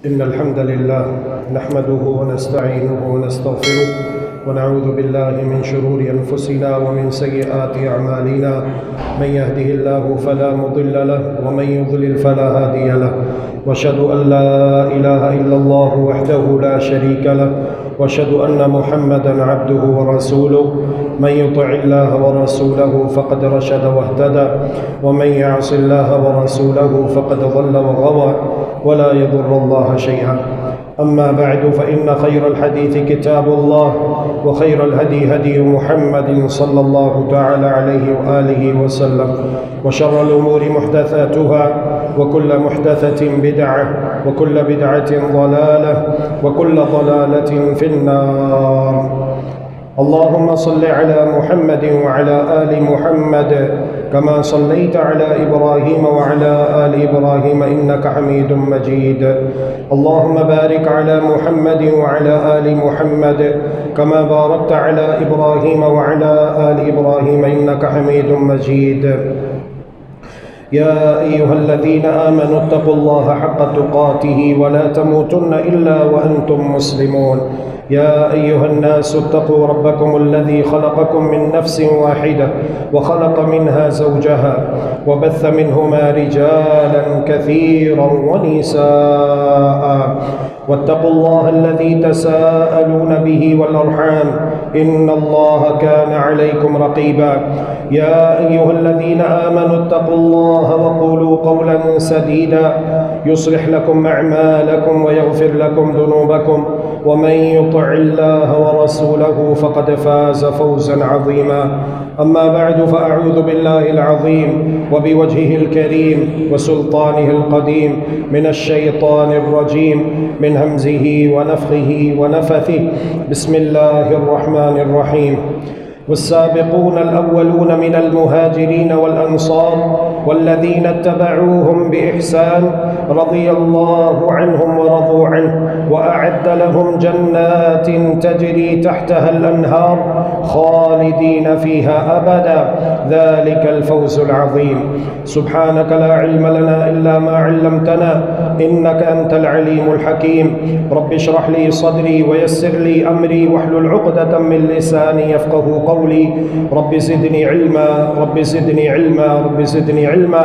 إن الحمد لله نحمده ونستعينه ونستغفره ونعوذ بالله من شرور أنفسنا ومن سيئات أعمالنا. من يهده الله فلا مضل له ومن يضلل فلا هادي له، وأشهد أن لا إله إلا الله وحده لا شريك له، وأشهد أن محمدًا عبده ورسوله. من يطع الله ورسوله فقد رشد واهتدى، ومن يعص الله ورسوله فقد ضل وغوى ولا يضر الله شيئا. أما بعد، فإن خير الحديث كتاب الله، وخير الهدي هدي محمد صلى الله تعالى عليه وآله وسلم، وشر الأمور محدثاتها، وكل محدثة بدعة، وكل بدعة ضلالة، وكل ضلالة في النار. اللهم صل على محمد وعلى آل محمد كما صليت على إبراهيم وعلى آل إبراهيم إنك حميد مجيد. اللهم بارك على محمد وعلى آل محمد كما باركت على إبراهيم وعلى آل إبراهيم إنك حميد مجيد. يا أيها الذين آمنوا اتقوا الله حق تقاته ولا تموتن إلا وأنتم مسلمون. يا أيها الناس اتقوا ربكم الذي خلقكم من نفس واحدة وخلق منها زوجها وبث منهما رجالا كثيرا ونساء، واتقوا الله الذي تساءلون به والأرحام إن الله كان عليكم رقيبا. يا أيها الذين آمنوا اتقوا الله وقولوا قولا سديدا يصلح لكم أعمالكم ويغفر لكم ذنوبكم، ومن يطع الله ورسوله فقد فاز فوزا عظيما. أما بعد، فأعوذ بالله العظيم وبوجهه الكريم وسلطانه القديم من الشيطان الرجيم من همزه ونفخه ونفثه. بسم الله الرحمن الرحيم. والسابقون الأولون من المهاجرين والأنصار والذين اتبعوهم بإحسان رضي الله عنهم ورضوا عنه، وأعد لهم جنات تجري تحتها الأنهار خالدين فيها أبدا، ذلك الفوز العظيم. سبحانك لا علم لنا إلا ما علمتنا إنك أنت العليم الحكيم. رب اشرح لي صدري ويسر لي أمري واحلل عقدة من لساني يفقه قولي. رب زدني علما، رب زدني علما، رب زدني علما.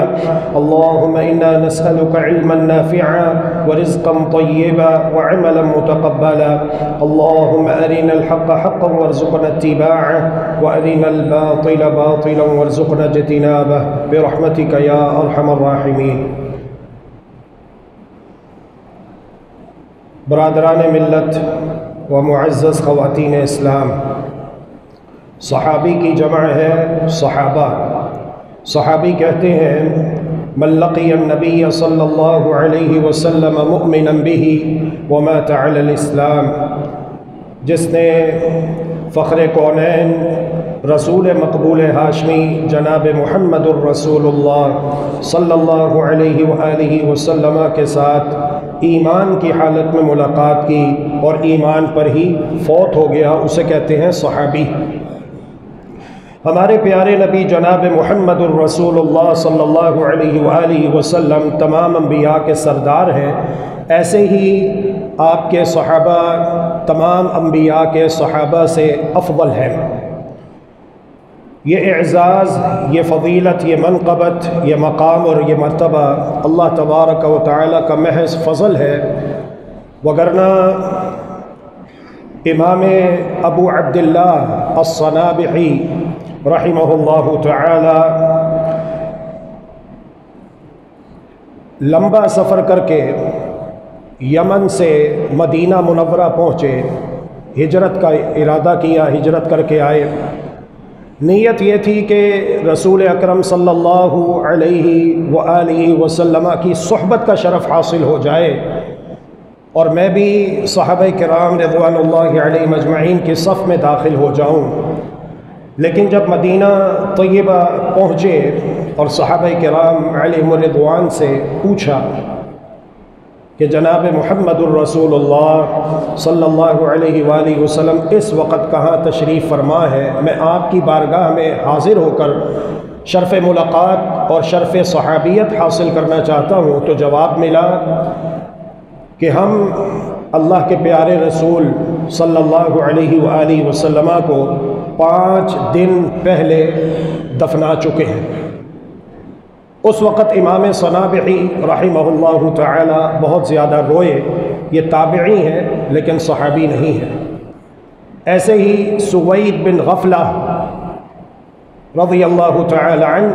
اللهم إنا نسألك علما نافعا ورزقا طيبا وعملا متقبلا. اللهم أرنا الحق حقا وارزقنا اتباعه، وأرنا الباطل باطلا وارزقنا اجتنابه برحمتك يا أرحم الراحمين. برادران ملت و معزز خواتین اسلام، صحابی کی جمع ہے صحابہ. صحابی کہتے ہیں من لقی النبی صلی اللہ علیہ وسلم مؤمنا به ومات علی الاسلام، جس نے فخر کونین رسول مقبول ہاشمی جناب محمد الرسول اللہ صلی اللہ علیہ وآلہ وسلم کے ساتھ ایمان کی حالت میں ملاقات کی اور ایمان پر ہی فوت ہو گیا، اسے کہتے ہیں صحابی. ہمارے پیارے نبی جناب محمد الرسول اللہ صلی اللہ علیہ وآلہ وسلم تمام انبیاء کے سردار ہیں، ایسے ہی آپ کے صحابہ تمام انبیاء کے صحابہ سے افضل ہیں. یہ اعزاز، یہ فضیلت، یہ منقبت، یہ مقام اور یہ مرتبہ اللہ تبارک و تعالی کا محض فضل ہے، وگرنہ امام ابو عبداللہ الصنابحی رحمہ اللہ تعالی لمبا سفر کر کے یمن سے مدینہ منورہ پہنچے، ہجرت کا ارادہ کیا، ہجرت کر کے آئے. نیت یہ تھی کہ رسول اکرم صلی اللہ علیہ وآلہ وسلم کی صحبت کا شرف حاصل ہو جائے اور میں بھی صحابہ کرام رضوان اللہ علیہم اجمعین کی صف میں داخل ہو جاؤں. لیکن جب مدینہ طیبہ پہنچے اور صحابہ کرام علیہم الرضوان سے پوچھا کہ جناب محمد الرسول اللہ صلی اللہ علیہ وآلہ وسلم اس وقت کہاں تشریف فرما ہے، میں آپ کی بارگاہ میں حاضر ہو کر شرف ملاقات اور شرف صحابیت حاصل کرنا چاہتا ہوں، تو جواب ملا کہ ہم اللہ کے پیارے رسول صلی اللہ علیہ وآلہ وسلم کو 5 دن پہلے دفنا چکے ہیں۔ اس وقت امام صنابحی رحمہ اللہ تعالی بہت زیادہ روئے۔ یہ تابعی ہیں لیکن صحابی نہیں ہیں۔ ایسے ہی سوید بن غفلہ رضی اللہ تعالی عنہ،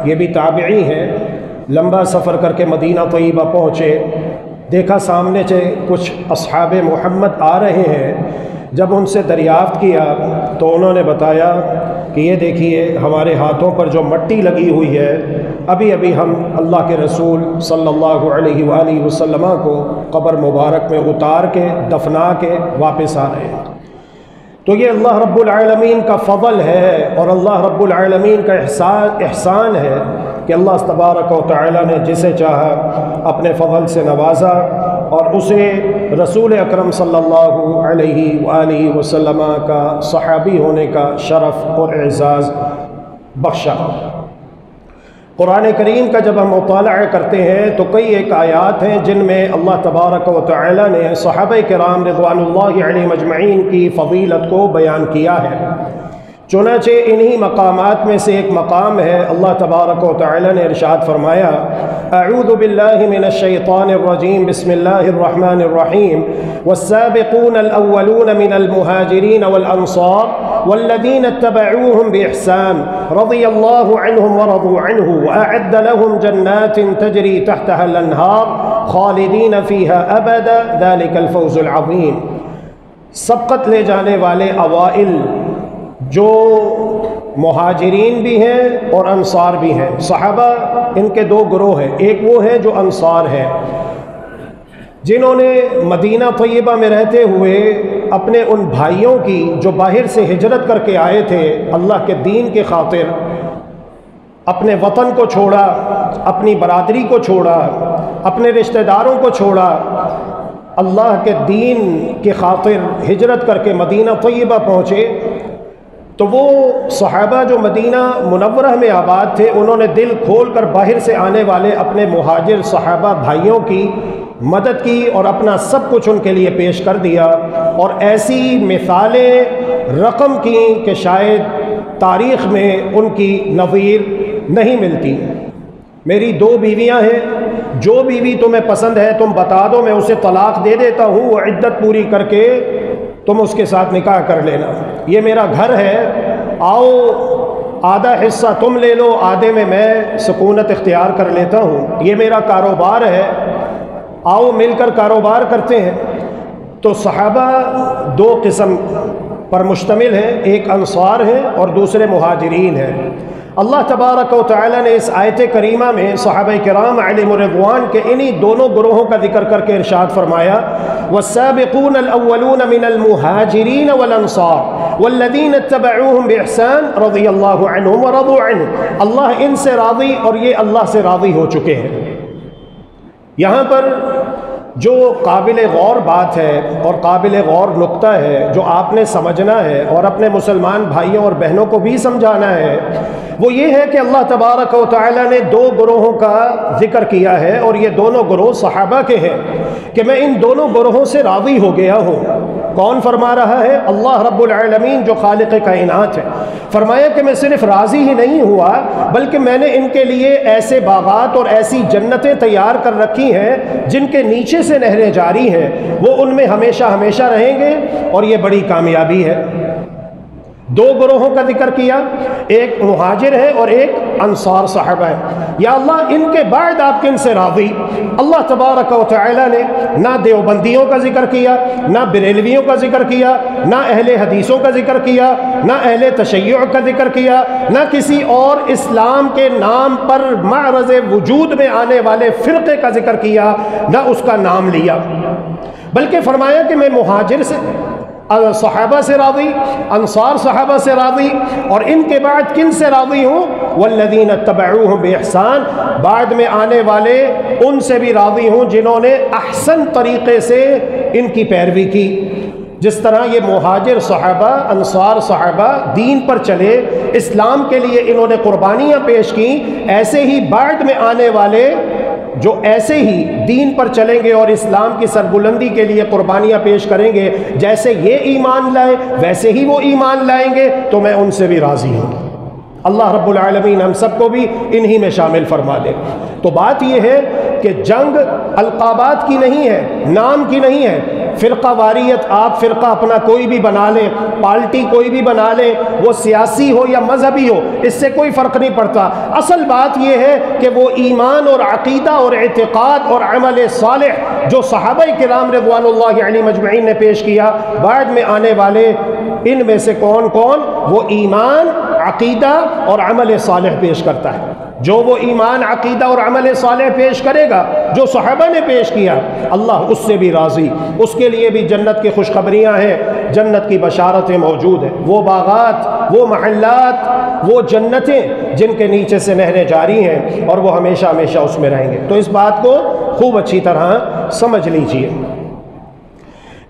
یہ بھی تابعی ہیں، لمبا سفر کر کے مدینہ طیبہ پہنچے، دیکھا سامنے سے کچھ اصحاب محمد آ رہے ہیں۔ جب ان سے دریافت کیا تو انہوں نے بتایا کہ یہ دیکھیے ہمارے ہاتھوں پر جو مٹی لگی ہوئی ہے، ابھی ابھی ہم اللہ کے رسول صلی اللہ علیہ وآلہ وسلم کو قبر مبارک میں اتار کے دفنا کے واپس آ رہے ہیں۔ تو یہ اللہ رب العالمین کا فضل ہے اور اللہ رب العالمین کا احسان ہے کہ اللہ تبارک و تعالی نے جسے چاہا اپنے فضل سے نوازا اور اسے رسول اکرم صلی اللہ علیہ وآلہ وسلم کا صحابی ہونے کا شرف اور اعزاز بخشا۔ قرآن کریم کا جب ہم مطالعہ کرتے ہیں تو کئی ایک آیات ہیں جن میں اللہ تبارک و تعالی نے صحابہ کرام رضوان اللہ علیہم اجمعین کی فضیلت کو بیان کیا ہے۔ چنانچہ انہی مقامات میں سے ایک مقام ہے، اللہ تبارک و تعالی نے ارشاد فرمایا، اعوذ باللہ من الشیطان الرجیم، بسم اللہ الرحمن الرحیم، والسابقون الاولون من المہاجرین والانصار والذین اتبعوهم بإحسان رضی اللہ عنہم ورضوا عنہ وأعد لهم جنات تجری تحتها الانہار خالدین فیہا ابدا ذلک الفوز العظیم۔ سبقت لے جانے والے اوائل جو مہاجرین بھی ہیں اور انصار بھی ہیں۔ صحابہ ان کے 2 گروہ ہیں، ایک وہ ہیں جو انصار ہیں جنہوں نے مدینہ طیبہ میں رہتے ہوئے اپنے ان بھائیوں کی جو باہر سے ہجرت کر کے آئے تھے اللہ کے دین کے خاطر، اپنے وطن کو چھوڑا، اپنی برادری کو چھوڑا، اپنے رشتہ داروں کو چھوڑا، اللہ کے دین کے خاطر ہجرت کر کے مدینہ طیبہ پہنچے۔ تو وہ صحابہ جو مدینہ منورہ میں آباد تھے، انہوں نے دل کھول کر باہر سے آنے والے اپنے مہاجر صحابہ بھائیوں کی مدد کی اور اپنا سب کچھ ان کے لیے پیش کر دیا، اور ایسی مثالیں رقم کی کہ شاید تاریخ میں ان کی نظیر نہیں ملتی۔ میری 2 بیویاں ہیں، جو بیوی تمہیں پسند ہے تم بتا دو، میں اسے طلاق دے دیتا ہوں، وہ عدت پوری کر کے تم اس کے ساتھ نکاح کر لینا۔ یہ میرا گھر ہے، آؤ آدھا حصہ تم لے لو، آدھے میں سکونت اختیار کر لیتا ہوں۔ یہ میرا کاروبار ہے، آؤ مل کر کاروبار کرتے ہیں۔ تو صحابہ 2 قسم پر مشتمل ہیں، ایک انصار ہیں اور دوسرے مہاجرین ہیں۔ اللہ تبارک و تعالی نے اس آیت کریمہ میں صحابہ کرام علیہم الرضوان کے انہی دونوں گروہوں کا ذکر کر کے ارشاد فرمایا، والسابقون الاولون من المہاجرین والانصار والذین اتبعوهم بإحسان رضی اللہ عنہم ورضوا عنہ۔ اللہ ان سے راضی اور یہ اللہ سے راضی ہو چکے ہیں۔ یہاں پر جو قابل غور بات ہے اور قابل غور نقطہ ہے جو آپ نے سمجھنا ہے اور اپنے مسلمان بھائیوں اور بہنوں کو بھی سمجھانا ہے، وہ یہ ہے کہ اللہ تبارک و تعالی نے 2 گروہوں کا ذکر کیا ہے، اور یہ دونوں گروہ صحابہ کے ہیں کہ میں ان دونوں گروہوں سے راضی ہو گیا ہوں۔ کون فرما رہا ہے؟ اللہ رب العالمین جو خالق کائنات ہے۔ فرمایا کہ میں صرف راضی ہی نہیں ہوا بلکہ میں نے ان کے لیے ایسے باغات اور ایسی جنتیں تیار کر رکھی ہیں جن کے نیچے سے نہریں جاری ہیں، وہ ان میں ہمیشہ ہمیشہ رہیں گے، اور یہ بڑی کامیابی ہے۔ 2 گروہوں کا ذکر کیا، ایک مہاجر ہے اور ایک انصار صحابہ ہے۔ یا اللہ ان کے بعد آپ کن سے راضی؟ اللہ تبارک و تعالی نے نہ دیوبندیوں کا ذکر کیا، نہ بریلویوں کا ذکر کیا، نہ اہل حدیثوں کا ذکر کیا، نہ اہل تشیع کا ذکر کیا، نہ کسی اور اسلام کے نام پر معرض وجود میں آنے والے فرقے کا ذکر کیا، نہ اس کا نام لیا، بلکہ فرمایا کہ میں مہاجر سے صحابہ سے راضی، انصار صحابہ سے راضی، اور ان کے بعد کن سے راضی ہوں؟ والذین اتبعوهم بإحسان، بعد میں آنے والے ان سے بھی راضی ہوں جنہوں نے احسن طریقے سے ان کی پیروی کی۔ جس طرح یہ مہاجر صحابہ، انصار صحابہ دین پر چلے، اسلام کے لیے انہوں نے قربانیاں پیش کی، ایسے ہی بعد میں آنے والے جو ایسے ہی دین پر چلیں گے اور اسلام کی سربلندی کے لیے قربانیاں پیش کریں گے، جیسے یہ ایمان لائے ویسے ہی وہ ایمان لائیں گے، تو میں ان سے بھی راضی ہوں۔ اللہ رب العالمین ہم سب کو بھی انہی میں شامل فرما دے۔ تو بات یہ ہے کہ جنگ القابات کی نہیں ہے، نام کی نہیں ہے، فرقہ واریت آپ فرقہ اپنا کوئی بھی بنا لیں، پارٹی کوئی بھی بنا لیں، وہ سیاسی ہو یا مذہبی ہو، اس سے کوئی فرق نہیں پڑتا۔ اصل بات یہ ہے کہ وہ ایمان اور عقیدہ اور اعتقاد اور عمل صالح جو صحابہ کرام رضوان اللہ علیہم اجمعین نے پیش کیا، بعد میں آنے والے ان میں سے کون کون وہ ایمان، عقیدہ اور عمل صالح پیش کرتا ہے۔ جو وہ ایمان، عقیدہ اور عمل صالح پیش کرے گا جو صحابہ نے پیش کیا، اللہ اس سے بھی راضی، اس کے لیے بھی جنت کی خوشخبریاں ہیں، جنت کی بشارتیں موجود ہیں، وہ باغات، وہ محلات، وہ جنتیں جن کے نیچے سے نہریں جاری ہیں اور وہ ہمیشہ ہمیشہ اس میں رہیں گے۔ تو اس بات کو خوب اچھی طرح سمجھ لیجئے۔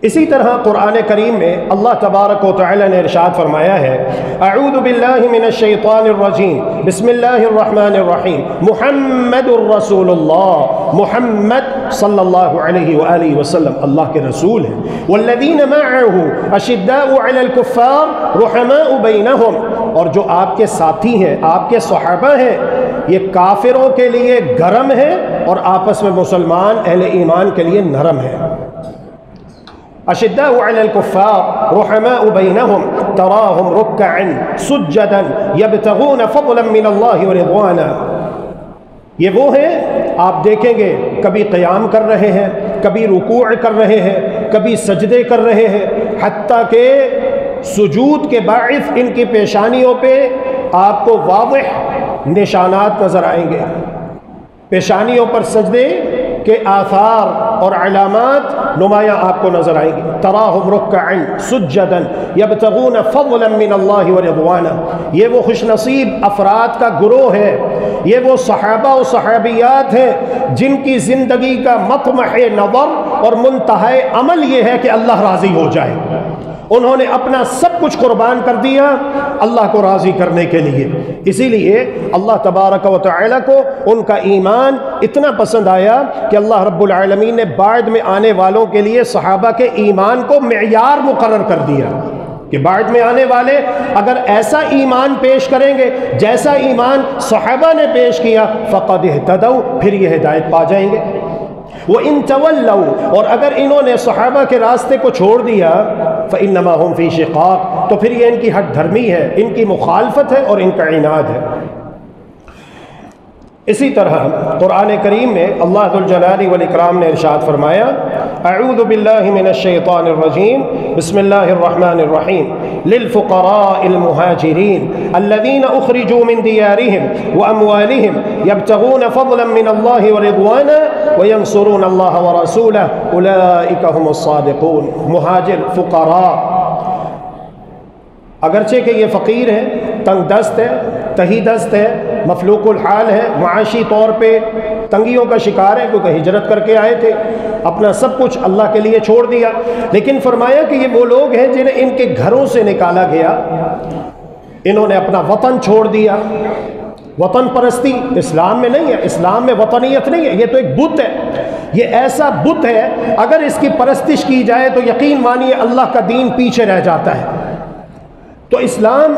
اسی طرح قرآن کریم میں اللہ تبارک و تعالی نے ارشاد فرمایا ہے، اعوذ باللہ من الشیطان الرجیم، بسم اللہ الرحمن الرحیم، محمد الرسول اللہ، محمد صلی اللہ علیہ وآلہ وسلم اللہ کے رسول ہیں، والذین معہ اشداء علی الکفار رحماء بینہم، اور جو آپ کے ساتھی ہیں، آپ کے صحابہ ہیں، یہ کافروں کے لیے گرم ہیں اور آپس میں مسلمان اہل ایمان کے لیے نرم ہیں۔ اشداء علی الکفار رحماء بینہم تراہم رکعا سجدا یبتغون فضلا من اللہ ورضوانا، یہ وہ ہیں آپ دیکھیں گے کبھی قیام کر رہے ہیں، کبھی رکوع کر رہے ہیں، کبھی سجدے کر رہے ہیں، حتیٰ کہ سجود کے باعث ان کی پیشانیوں پہ آپ کو واضح نشانات نظر آئیں گے، پیشانیوں پر سجدے کے آثار اور علامات نمایاں آپ کو نظر آئیں گی۔ تراہم رکعا سجدا یبتغون فضلا من اللہ ورضوانا، یہ وہ خوش نصیب افراد کا گروہ ہے، یہ وہ صحابہ و صحابیات ہیں جن کی زندگی کا مطمح نظر اور منتہی عمل یہ ہے کہ اللہ راضی ہو جائے۔ انہوں نے اپنا سب کچھ قربان کر دیا اللہ کو راضی کرنے کے لیے، اسی لیے اللہ تبارک و تعالی کو ان کا ایمان اتنا پسند آیا کہ اللہ رب العالمین نے بعد میں آنے والوں کے لیے صحابہ کے ایمان کو معیار مقرر کر دیا کہ بعد میں آنے والے اگر ایسا ایمان پیش کریں گے جیسا ایمان صحابہ نے پیش کیا، فقد اہتدوا، پھر یہ ہدایت پا جائیں گے۔ وَإِن تَوَلَّوْا، اور اگر انہوں نے صحابہ کے راستے کو چھوڑ دیا، فَإِنَّمَا هُمْ فِي شِقَاقٍ، تو پھر یہ ان کی ہٹ دھرمی ہے، ان کی مخالفت ہے اور ان کا عناد ہے۔ اسی طرح قرآن کریم میں اللہ ذو الجلال والاکرام نے ارشاد فرمایا، اعوذ باللہ من الشیطان الرجیم، بسم اللہ الرحمن الرحیم، للفقراء المہاجرین الذین اخرجوا من دیارهم واموالهم یبتغون فضلا من اللہ ورضوانا وینصرون اللہ ورسولہ اولئک هم الصادقون۔ مہاجر، فقراء، اگرچہ کہ یہ فقیر ہے، تنگ دست ہے، تہی دست ہے، مفلوق الحال ہے، معاشی طور پہ تنگیوں کا شکار ہے کیونکہ ہجرت کر کے آئے تھے، اپنا سب کچھ اللہ کے لیے چھوڑ دیا، لیکن فرمایا کہ یہ وہ لوگ ہیں جنہیں ان کے گھروں سے نکالا گیا، انہوں نے اپنا وطن چھوڑ دیا۔ وطن پرستی اسلام میں نہیں ہے، اسلام میں وطنیت نہیں ہے، یہ تو ایک بت ہے، یہ ایسا بت ہے اگر اس کی پرستش کی جائے تو یقین مانیے اللہ کا دین پیچھے رہ جاتا ہے۔ تو اسلام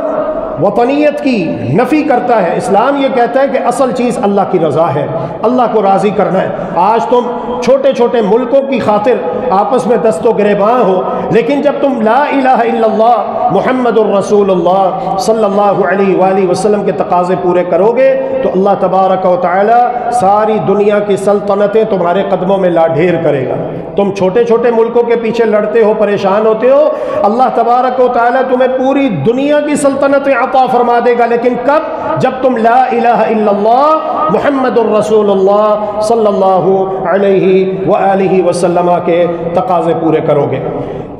وطنیت کی نفی کرتا ہے، اسلام یہ کہتا ہے کہ اصل چیز اللہ کی رضا ہے، اللہ کو راضی کرنا ہے۔ آج تم چھوٹے چھوٹے ملکوں کی خاطر آپس میں دست و گریباں ہو، لیکن جب تم لا الہ الا اللہ محمد الرسول اللہ صلی اللہ علیہ وآلہ وسلم کے تقاضے پورے کرو گے تو اللہ تبارک و تعالی ساری دنیا کی سلطنتیں تمہارے قدموں میں لا ڈھیر کرے گا۔ تم چھوٹے چھوٹے ملکوں کے پیچھے لڑتے ہو، پریشان ہوتے ہو، اللہ تبارک و تعالی تمہیں پوری دنیا کی سلطنتیں عطا فرما دے گا، لیکن کب؟ جب تم لا الہ الا اللہ محمد الرسول اللہ صلی اللہ علیہ وآلہ وسلم کے تقاضے پورے کرو گے۔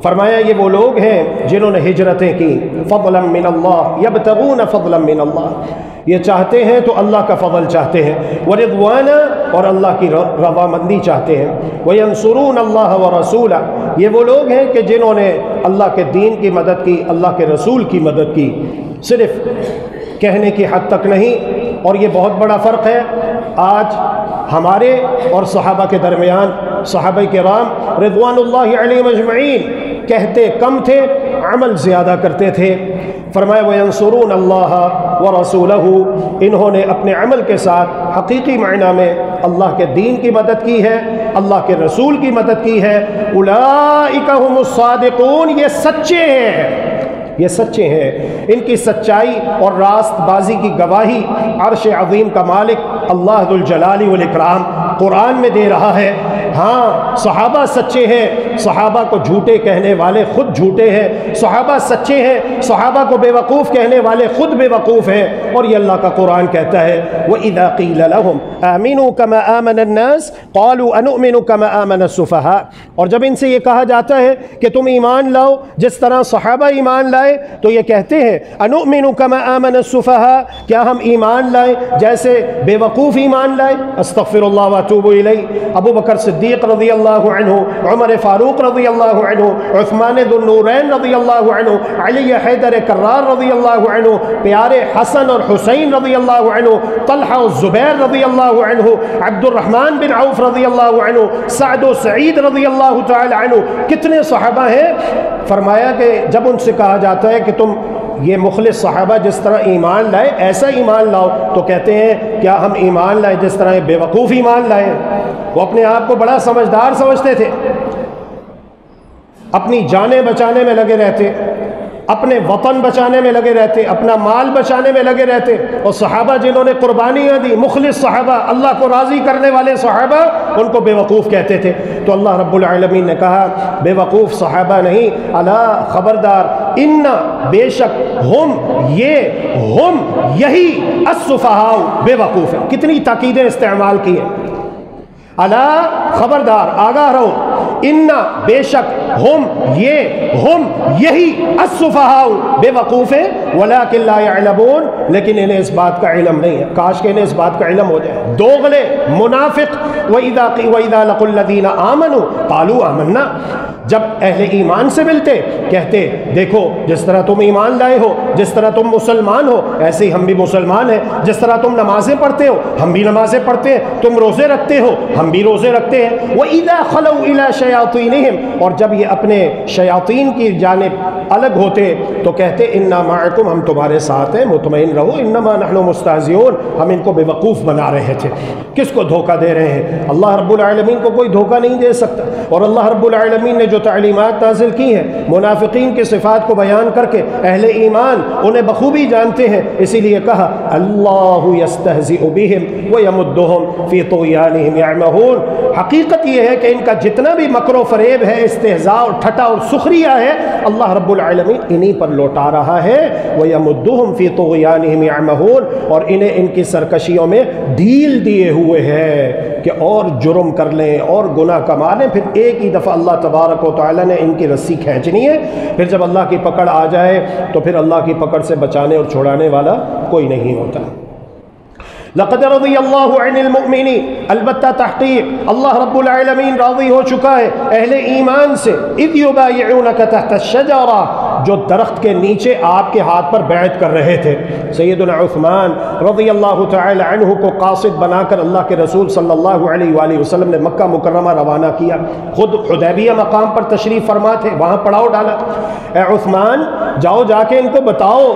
فرمایا یہ وہ لوگ ہیں جنہوں نے ہجرتیں کی، فضلا من اللہ، یبتغون فضلا من اللہ، یہ چاہتے ہیں تو اللہ کا فضل چاہتے ہیں، ورضوانا، اور اللہ کی رضامندی چاہتے ہیں، وینصرون اللہ ورسولہ، یہ وہ لوگ ہیں کہ جنہوں نے اللہ کے دین کی مدد کی، اللہ کے رسول کی مدد کی، صرف کہنے کی حد تک نہیں۔ اور یہ بہت بڑا فرق ہے، آج ہمارے اور صحابہ کے درمیان صحابہ کرام رضوان اللہ علیہم اجمعین کہتے کم تھے، عمل زیادہ کرتے تھے۔ فرمایا وَيَنصُرُونَ اللَّهَ وَرَسُولَهُ، انہوں نے اپنے عمل کے ساتھ حقیقی معنی میں اللہ کے دین کی مدد کی ہے، اللہ کے رسول کی مدد کی ہے۔ اولئک هم الصادقون، یہ سچے ہیں، یہ سچے ہیں۔ ان کی سچائی اور راست بازی کی گواہی عرش عظیم کا مالک اللہ ذو الجلال والاکرام قرآن میں دے رہا ہے۔ ہاں صحابہ سچے ہیں، صحابہ کو جھوٹے کہنے والے خود جھوٹے ہیں، صحابہ سچے ہیں، صحابہ کو بے وقوف کہنے والے خود بے وقوف ہیں۔ اور یہ اللہ کا قرآن کہتا ہے وَإِذَا قِيلَ لَهُمْ آمِنُوا كَمَا آمَنَ النَّاسِ قَالُوا أَنُؤْمِنُ كَمَا آمَنَ السُّفَهَاءُ، اور جب ان سے یہ کہا جاتا ہے کہ تم ایمان لاؤ جس طرح صحابہ ایمان لائے، تو یہ کہتے ہیں أَنُؤْمِنُ كَمَا آمَنَ السُّفَهَاءُ، کیا ہم ایمان لائیں جیسے بے وقوف ایمان لائے؟ استغفر اللہ واتوب الیہ۔ ابو بکر صدیق رضی اللہ عنہ، عمر فاروق رضی اللہ عنہ، عثمان ذو النورین رضی اللہ عنہ، علی حیدر کرار رضی اللہ عنہ، پیارے حسن اور حسین رضی اللہ عنہ، طلحہ و زبیر رضی اللہ عنہ، عبد الرحمن بن عوف رضی اللہ عنہ، سعد و سعید رضی اللہ تعالی عنہ، کتنے صحابہ ہیں۔ فرمایا کہ جب ان سے کہا جاتا ہے کہ تم یہ مخلص صحابہ جس طرح ایمان لائے ایسا ایمان لاؤ، تو کہتے ہیں کیا ہم ایمان لائے جس طرح بے وقوف ایمان لائے؟ وہ اپنے آپ کو بڑا سمجھدار سمجھتے تھے، اپنی جانیں بچانے میں لگے رہتے، اپنے وطن بچانے میں لگے رہتے، اپنا مال بچانے میں لگے رہتے۔ اور صحابہ جنہوں نے قربانیاں دی، مخلص صحابہ، اللہ کو راضی کرنے والے صحابہ، ان کو بے وقوف کہتے تھے۔ تو اللہ رب العالمین نے کہا بے وقوف صحابہ نہیں، الا خبردار، ان بے شک ہم یہی السفہاء بے وقوف ہے۔ کتنی تاکیدیں استعمال کی ہیں، الا خبردار آگاہ رہو، ان بے شک ہم یہی السفہاء بے وقوف ہیں، ولکن لا یعلمون، لیکن انہیں اس بات کا علم نہیں ہے۔ کاش کہ انہیں اس بات کا علم ہو جائے۔ دوغلے منافق، وَإِذَا لَقُوا الَّذِينَ آمَنُوا قَالُوا آمَنَّا، جب اہل ایمان سے ملتے کہتے دیکھو جس طرح تم ایمان لائے ہو، جس طرح تم مسلمان ہو، ایسے ہی ہم بھی مسلمان ہیں، جس طرح تم نمازیں پڑھتے ہو ہم بھی نمازیں پڑھتے ہیں، تم روزے رکھتے ہو ہم بھی روزے رکھتے ہیں۔ وَإِذَا خَلَوْا إِلَىٰ شَيَاطِينِهِمْ، اور جب یہ اپنے شیاطین کی جانب الگ ہوتے تو کہتے اِنَّا مَعَكُمْ، ہم تمہارے ساتھ ہیں، مطمئن رہو، اِنَّمَا نَحْنُ مُسْتَهْزِئُونَ، ہم ان کو بے وقوف بنا رہے تھے۔ کس کو دھوکہ دے رہے ہیں؟ اللہ رب العالمین کو کوئی دھوکہ نہیں دے سکتا۔ اور اللہ رب العالمین نے جو تعلیمات نازل کی ہیں منافقین کی صفات کو بیان کر کے، اہل ایمان انہیں بخوبی جانتے ہیں، اسی لیے کہا اللہ یستہزئ بہم ویمدہم فی طغیانہم یعمہون۔ حقیقت یہ ہے کہ ان کا جتنا بھی مکر و فریب ہے، استہزاء اور ٹھٹا اور سخریہ ہے، اللہ رب العالمین انہی پر لوٹا رہا ہے۔ ویمدہم فی طغیانہم یعمہون، اور انہیں ان کی سرکشیوں میں ڈھیل دیے ہوئے ہے کہ اور جرم کر لیں اور گناہ کما لیں، پھر ایک ہی دفعہ اللہ تبارک و تعالی نے ان کی رسی کھینچنی ہے، پھر جب اللہ کی پکڑ آ جائے تو پھر اللہ کی پکڑ سے بچانے اور چھڑانے والا کوئی نہیں ہوتا۔ لقد رضی اللہ عن المؤمنین، البتہ تحقیق اللہ رب العالمین راضی ہو چکا ہے اہل ایمان سے، اذ یبایعونک تحت الشجرہ، جو درخت کے نیچے آپ کے ہاتھ پر بیعت کر رہے تھے۔ سیدنا عثمان رضی اللہ تعالی عنہ کو قاصد بنا کر اللہ کے رسول صلی اللہ علیہ وآلہ وسلم نے مکہ مکرمہ روانہ کیا، خود حدیبیہ مقام پر تشریف فرما تھے، وہاں پڑاؤ ڈالا۔ اے عثمان جاؤ جا کے ان کو بتاؤ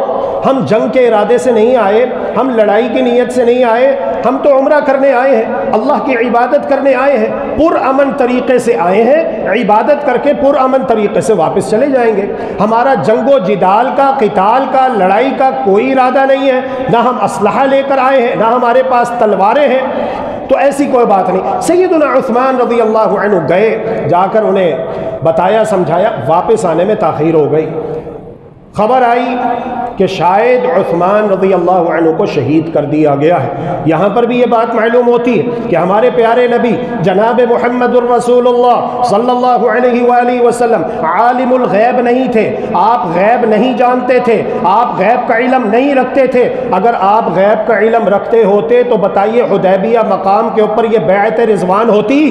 ہم جنگ کے ارادے سے نہیں آئے، ہم لڑائی کی نیت سے نہیں آئے، ہم تو عمرہ کرنے آئے ہیں، اللہ کی عبادت کرنے آئے ہیں، پرامن طریقے سے آئے ہیں، عبادت کر کے پرامن طریقے سے واپس چلے جائیں گے۔ ہمارا جنگ و جدال کا، قتال کا، لڑائی کا کوئی ارادہ نہیں ہے، نہ ہم اسلحہ لے کر آئے ہیں، نہ ہمارے پاس تلواریں ہیں، تو ایسی کوئی بات نہیں۔ سیدنا عثمان رضی اللہ عنہ گئے، جا کر انہیں بتایا سمجھایا، واپس آنے میں تاخیر ہو گئی۔ خبر آئی کہ شاید عثمان رضی اللہ عنہ کو شہید کر دیا گیا ہے۔ یہاں پر بھی یہ بات معلوم ہوتی ہے کہ ہمارے پیارے نبی جناب محمد الرسول اللہ صلی اللہ علیہ وآلہ وسلم عالم الغیب نہیں تھے، آپ غیب نہیں جانتے تھے، آپ غیب کا علم نہیں رکھتے تھے۔ اگر آپ غیب کا علم رکھتے ہوتے تو بتائیے حدیبیہ مقام کے اوپر یہ بیعت رضوان ہوتی؟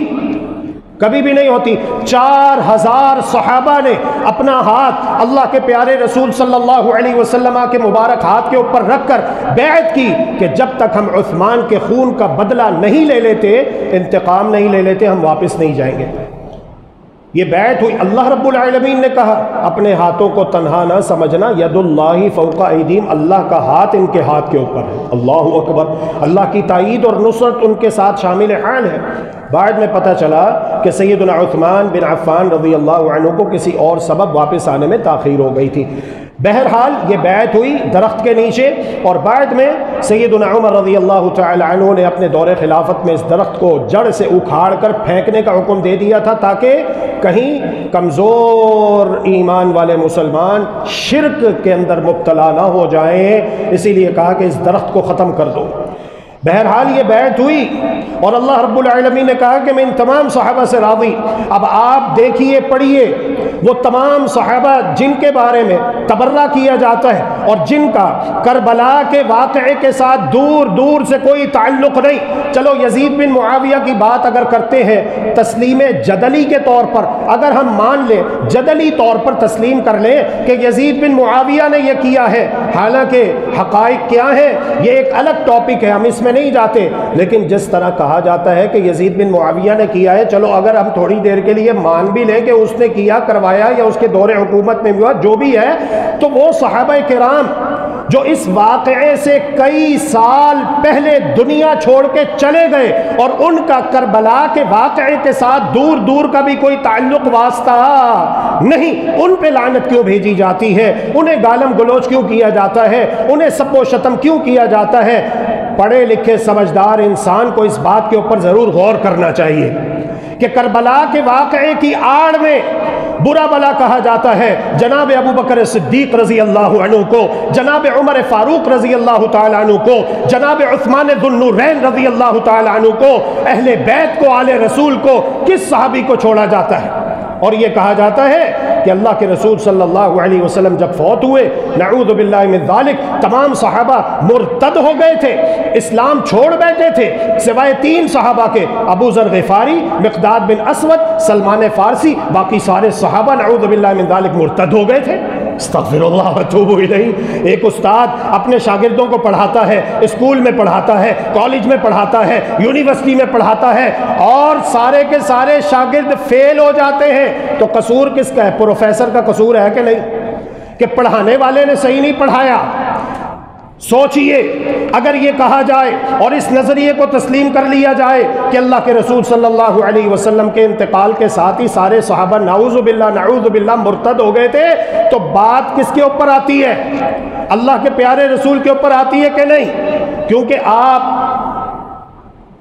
کبھی بھی نہیں ہوتی۔ 4000 صحابہ نے اپنا ہاتھ اللہ کے پیارے رسول صلی اللہ علیہ وسلم کے مبارک ہاتھ کے اوپر رکھ کر بیعت کی کہ جب تک ہم عثمان کے خون کا بدلہ نہیں لے لیتے، انتقام نہیں لے لیتے، ہم واپس نہیں جائیں گے۔ یہ بیعت ہوئی۔ اللہ رب العالمین نے کہا اپنے ہاتھوں کو تنہا نہ سمجھنا، ید اللہ فوق ایدیہم، اللہ کا ہاتھ ان کے ہاتھ کے اوپر ہے۔ اللہ اکبر، اللہ کی تائید اور نصرت ان کے ساتھ شامل حال ہے۔ بعد میں پتہ چلا کہ سیدنا عثمان بن عفان رضی اللہ عنہ کو کسی اور سبب واپس آنے میں تاخیر ہو گئی تھی۔ بہرحال یہ بیعت ہوئی درخت کے نیچے، اور بعد میں سیدنا عمر رضی اللہ تعالی عنہ نے اپنے دور خلافت میں اس درخت کو جڑ سے اکھاڑ کر پھینکنے کا حکم دے دیا تھا تاکہ کہیں کمزور ایمان والے مسلمان شرک کے اندر مبتلا نہ ہو جائیں، اسی لیے کہا کہ اس درخت کو ختم کر دو۔ بہرحال یہ بیعت ہوئی اور اللہ رب العالمین نے کہا کہ میں ان تمام صحابہ سے راضی۔ اب آپ دیکھیے، پڑھیے، وہ تمام صحابہ جن کے بارے میں تبرہ کیا جاتا ہے اور جن کا کربلا کے واقعے کے ساتھ دور دور سے کوئی تعلق نہیں۔ چلو یزید بن معاویہ کی بات اگر کرتے ہیں تسلیم جدلی کے طور پر، اگر ہم مان لیں، جدلی طور پر تسلیم کر لیں کہ یزید بن معاویہ نے یہ کیا ہے، حالانکہ حقائق کیا ہیں یہ ایک الگ ٹاپک ہے، ہم اس میں نہیں جاتے، لیکن جس طرح کہا جاتا ہے کہ یزید بن معاویہ نے کیا ہے، چلو اگر ہم تھوڑی دیر کے لیے مان بھی لیں کہ اس نے کیا، کروایا، یا اس کے دور حکومت میں ہوا، جو بھی ہے، تو وہ صحابہ کرام جو اس واقعے سے کئی سال پہلے دنیا چھوڑ کے چلے گئے اور ان کا کربلا کے واقعے کے ساتھ دور دور کا بھی کوئی تعلق واسطہ نہیں، ان پہ لعنت کیوں بھیجی جاتی ہے؟ انہیں گالم گلوچ کیوں کیا جاتا ہے؟ انہیں سب و شتم کیوں کیا جاتا ہے؟ پڑھے لکھے سمجھدار انسان کو اس بات کے اوپر ضرور غور کرنا چاہیے کہ کربلا کے واقعے کی آڑ میں برا بلا کہا جاتا ہے جناب ابو بکر صدیق رضی اللہ عنہ کو، جناب عمر فاروق رضی اللہ تعالی عنہ کو، جناب عثمان ذو النورین رضی اللہ تعالی عنہ کو، اہل بیت کو، آل رسول کو، کس صحابی کو چھوڑا جاتا ہے؟ اور یہ کہا جاتا ہے کہ اللہ کے رسول صلی اللہ علیہ وسلم جب فوت ہوئے، نعوذ باللہ من ذالک، تمام صحابہ مرتد ہو گئے تھے، اسلام چھوڑ بیٹھے تھے، سوائے 3 صحابہ کے، ابو ذر غفاری، مقداد بن اسود، سلمان فارسی، باقی سارے صحابہ نعوذ باللہ من ذالک مرتد ہو گئے تھے۔ استغفر اللہ واتوب الیہ۔ ایک استاد اپنے شاگردوں کو پڑھاتا ہے، اسکول میں پڑھاتا ہے، کالج میں پڑھاتا ہے، یونیورسٹی میں پڑھاتا ہے، اور سارے کے سارے شاگرد فیل ہو جاتے ہیں، تو قصور کس کا ہے؟ پروفیسر کا قصور ہے کہ نہیں کہ پڑھانے والے نے صحیح نہیں پڑھایا؟ سوچئے اگر یہ کہا جائے اور اس نظریے کو تسلیم کر لیا جائے کہ اللہ کے رسول صلی اللہ علیہ وسلم کے انتقال کے ساتھ ہی سارے صحابہ نعوذ باللہ مرتد ہو گئے تھے، تو بات کس کے اوپر آتی ہے؟ اللہ کے پیارے رسول کے اوپر آتی ہے کہ نہیں؟ کیونکہ آپ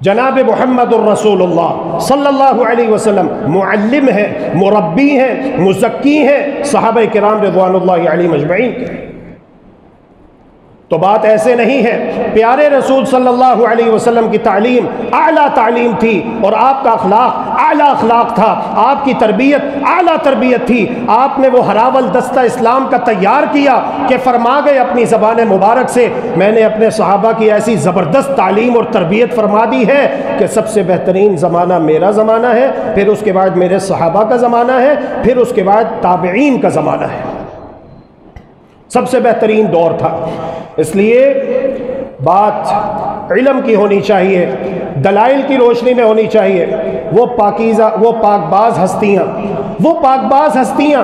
جناب محمد الرسول اللہ صلی اللہ علیہ وسلم معلم ہیں، مربی ہیں، مزکی ہیں صحابہ کرام رضوان اللہ علیہم اجمعین کے۔ تو بات ایسے نہیں ہے، پیارے رسول صلی اللہ علیہ وسلم کی تعلیم اعلیٰ تعلیم تھی، اور آپ کا اخلاق اعلیٰ اخلاق تھا، آپ کی تربیت اعلیٰ تربیت تھی۔ آپ نے وہ ہراول دستہ اسلام کا تیار کیا کہ فرما گئے اپنی زبان مبارک سے، میں نے اپنے صحابہ کی ایسی زبردست تعلیم اور تربیت فرما دی ہے کہ سب سے بہترین زمانہ میرا زمانہ ہے، پھر اس کے بعد میرے صحابہ کا زمانہ ہے، پھر اس کے بعد تابعین کا زمانہ ہے، سب سے بہترین دور تھا۔ اس لیے بات علم کی ہونی چاہیے، دلائل کی روشنی میں ہونی چاہیے۔ وہ پاکیزہ، وہ پاک باز ہستیاں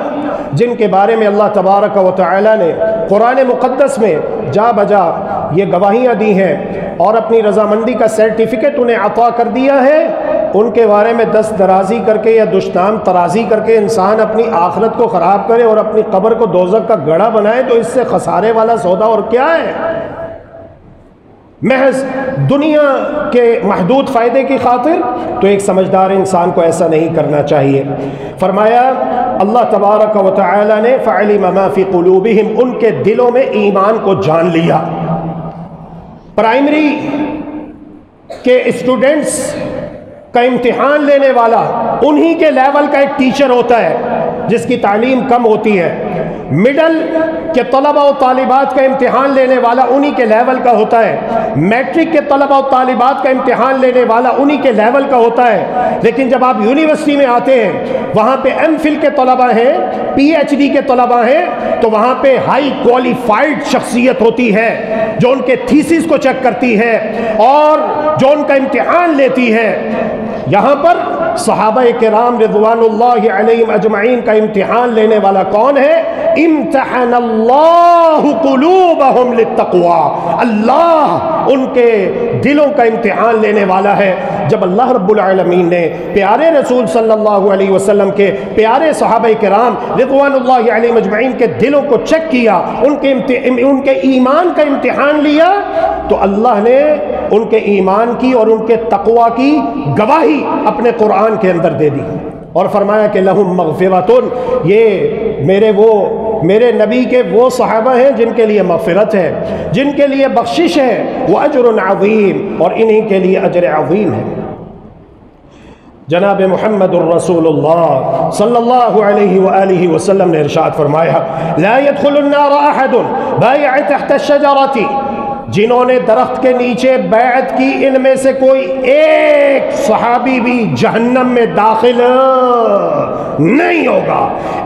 جن کے بارے میں اللہ تبارک و تعالی نے قرآن مقدس میں جا بجا یہ گواہیاں دی ہیں اور اپنی رضامندی کا سرٹیفکیٹ انہیں عطا کر دیا ہے، ان کے بارے میں دست درازی کر کے یا دشنام ترازی کر کے انسان اپنی آخرت کو خراب کرے اور اپنی قبر کو دوزخ کا گڑھا بنائے، تو اس سے خسارے والا سودا اور کیا ہے؟ محض دنیا کے محدود فائدے کی خاطر تو ایک سمجھدار انسان کو ایسا نہیں کرنا چاہیے۔ فرمایا اللہ تبارک و تعالی نے فعلم ما فی قلوبہم، ان کے دلوں میں ایمان کو جان لیا۔ پرائمری کے اسٹوڈنٹس کا امتحان لینے والا انہی کے لیول کا ایک ٹیچر ہوتا ہے جس کی تعلیم کم ہوتی ہے، مڈل کے طلبہ و طالبات کا امتحان لینے والا انہی کے لیول کا ہوتا ہے، میٹرک کے طلبہ و طالبات کا امتحان لینے والا انہی کے لیول کا ہوتا ہے، لیکن جب آپ یونیورسٹی میں آتے ہیں وہاں پہ ایم فل کے طلبہ ہیں، پی ایچ ڈی کے طلبہ ہیں، تو وہاں پہ ہائی کوالیفائڈ شخصیت ہوتی ہے جو ان کے تھیسس کو چیک کرتی ہے اور جو ان کا امتحان لیتی ہے۔ یہاں پر صحابہ کرام رضوان اللہ علیہم اجمعین کا امتحان لینے والا کون ہے؟ امتحن اللہ قلوبہم للتقوی، اللہ ان کے دلوں کا امتحان لینے والا ہے۔ جب اللہ رب العالمین نے پیارے رسول صلی اللہ علیہ وسلم کے پیارے صحابہ کرام رضوان اللہ علیہم اجمعین کے دلوں کو چیک کیا، ان کے ایمان کا امتحان لیا، تو اللہ نے ان کے ایمان کی اور ان کے تقوی کی گواہی اپنے قرآن کے اندر دے دی اور فرمایا کہ لہم مغفرتن، یہ میرے نبی کے وہ صحابہ ہیں جن کے لیے مغفرت ہے، جن کے لیے بخشش ہے، وَأَجْرٌ عَظِيمٌ، اور انہی کے لیے اجر عظیم ہے۔ جناب محمد الرسول اللہ صلی اللہ علیہ وآلہ وسلم نے ارشاد فرمایا لا يدخل النار احد بايع تحت الشجرة، جنہوں نے درخت کے نیچے بیعت کی ان میں سے کوئی ایک صحابی بھی جہنم میں داخل نہیں ہوگا۔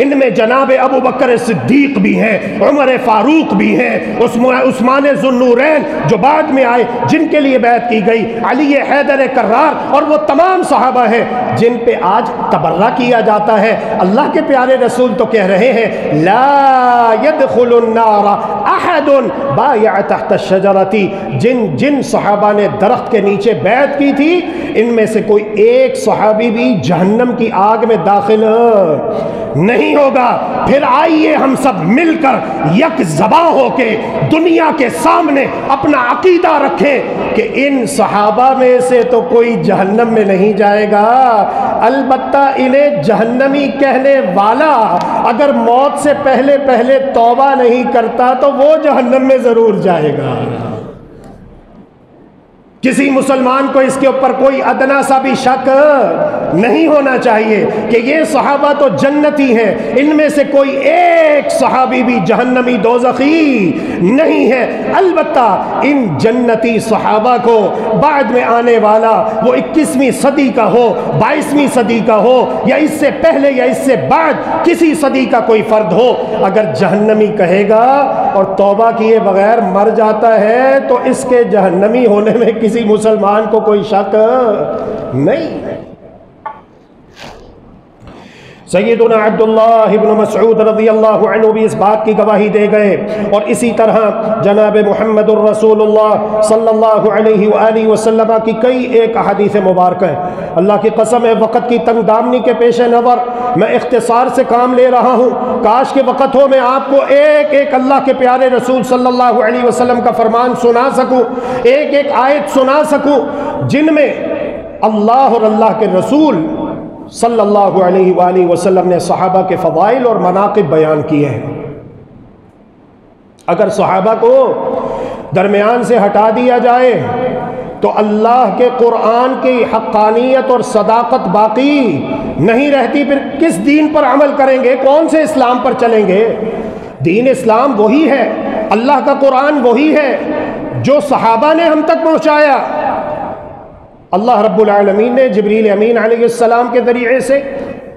ان میں جناب ابو بکر صدیق بھی ہیں، عمر فاروق بھی ہیں، عثمان ذو النورین جو بعد میں آئے جن کے لیے بیعت کی گئی، علی حیدر کرار، اور وہ تمام صحابہ ہیں جن پہ آج تبرہ کیا جاتا ہے۔ اللہ کے پیارے رسول تو کہہ رہے ہیں لا يدخل النار احد بايع تحت الشجرة، جن صحابہ نے درخت کے نیچے بیعت کی تھی ان میں سے کوئی ایک صحابی بھی جہنم کی آگ میں داخل نہیں ہوگا۔ پھر آئیے ہم سب مل کر یک زباں ہو کے دنیا کے سامنے اپنا عقیدہ رکھیں کہ ان صحابہ میں سے تو کوئی جہنم میں نہیں جائے گا، البتہ انہیں جہنمی کہنے والا اگر موت سے پہلے توبہ نہیں کرتا تو وہ جہنم میں ضرور جائے گا۔ کسی مسلمان کو اس کے اوپر کوئی ادنا سا بھی شک نہیں ہونا چاہیے کہ یہ صحابہ تو جنتی ہیں، ان میں سے کوئی ایک صحابی بھی جہنمی دوزخی نہیں ہے۔ البتہ ان جنتی صحابہ کو بعد میں آنے والا وہ 21ویں صدی کا ہو، 22ویں صدی کا ہو، یا اس سے پہلے یا اس سے بعد کسی صدی کا کوئی فرد ہو، اگر جہنمی کہے گا اور توبہ کیے بغیر مر جاتا ہے تو اس کے جہنمی ہونے میں کسی مسلمان کو کوئی شک نہیں۔ سیدنا عبداللہ ابن مسعود رضی اللہ عنہ بھی اس بات کی گواہی دے گئے، اور اسی طرح جناب محمد الرسول اللہ صلی اللہ علیہ وآلہ وسلم کی کئی ایک احادیث مبارکہ ہیں۔ اللہ کی قسم ہے وقت کی تنگ دامنی کے پیش نظر میں اختصار سے کام لے رہا ہوں، کاش کے وقت ہو میں آپ کو ایک ایک اللہ کے پیارے رسول صلی اللہ علیہ وسلم کا فرمان سنا سکوں، ایک ایک آیت سنا سکوں جن میں اللہ اور اللہ کے رسول صلی اللہ علیہ وآلہ وسلم نے صحابہ کے فضائل اور مناقب بیان کیے ہیں۔ اگر صحابہ کو درمیان سے ہٹا دیا جائے تو اللہ کے قرآن کی حقانیت اور صداقت باقی نہیں رہتی، پھر کس دین پر عمل کریں گے، کون سے اسلام پر چلیں گے؟ دین اسلام وہی ہے، اللہ کا قرآن وہی ہے جو صحابہ نے ہم تک پہنچایا۔ اللہ رب العالمین نے جبریل امین علیہ السلام کے ذریعے سے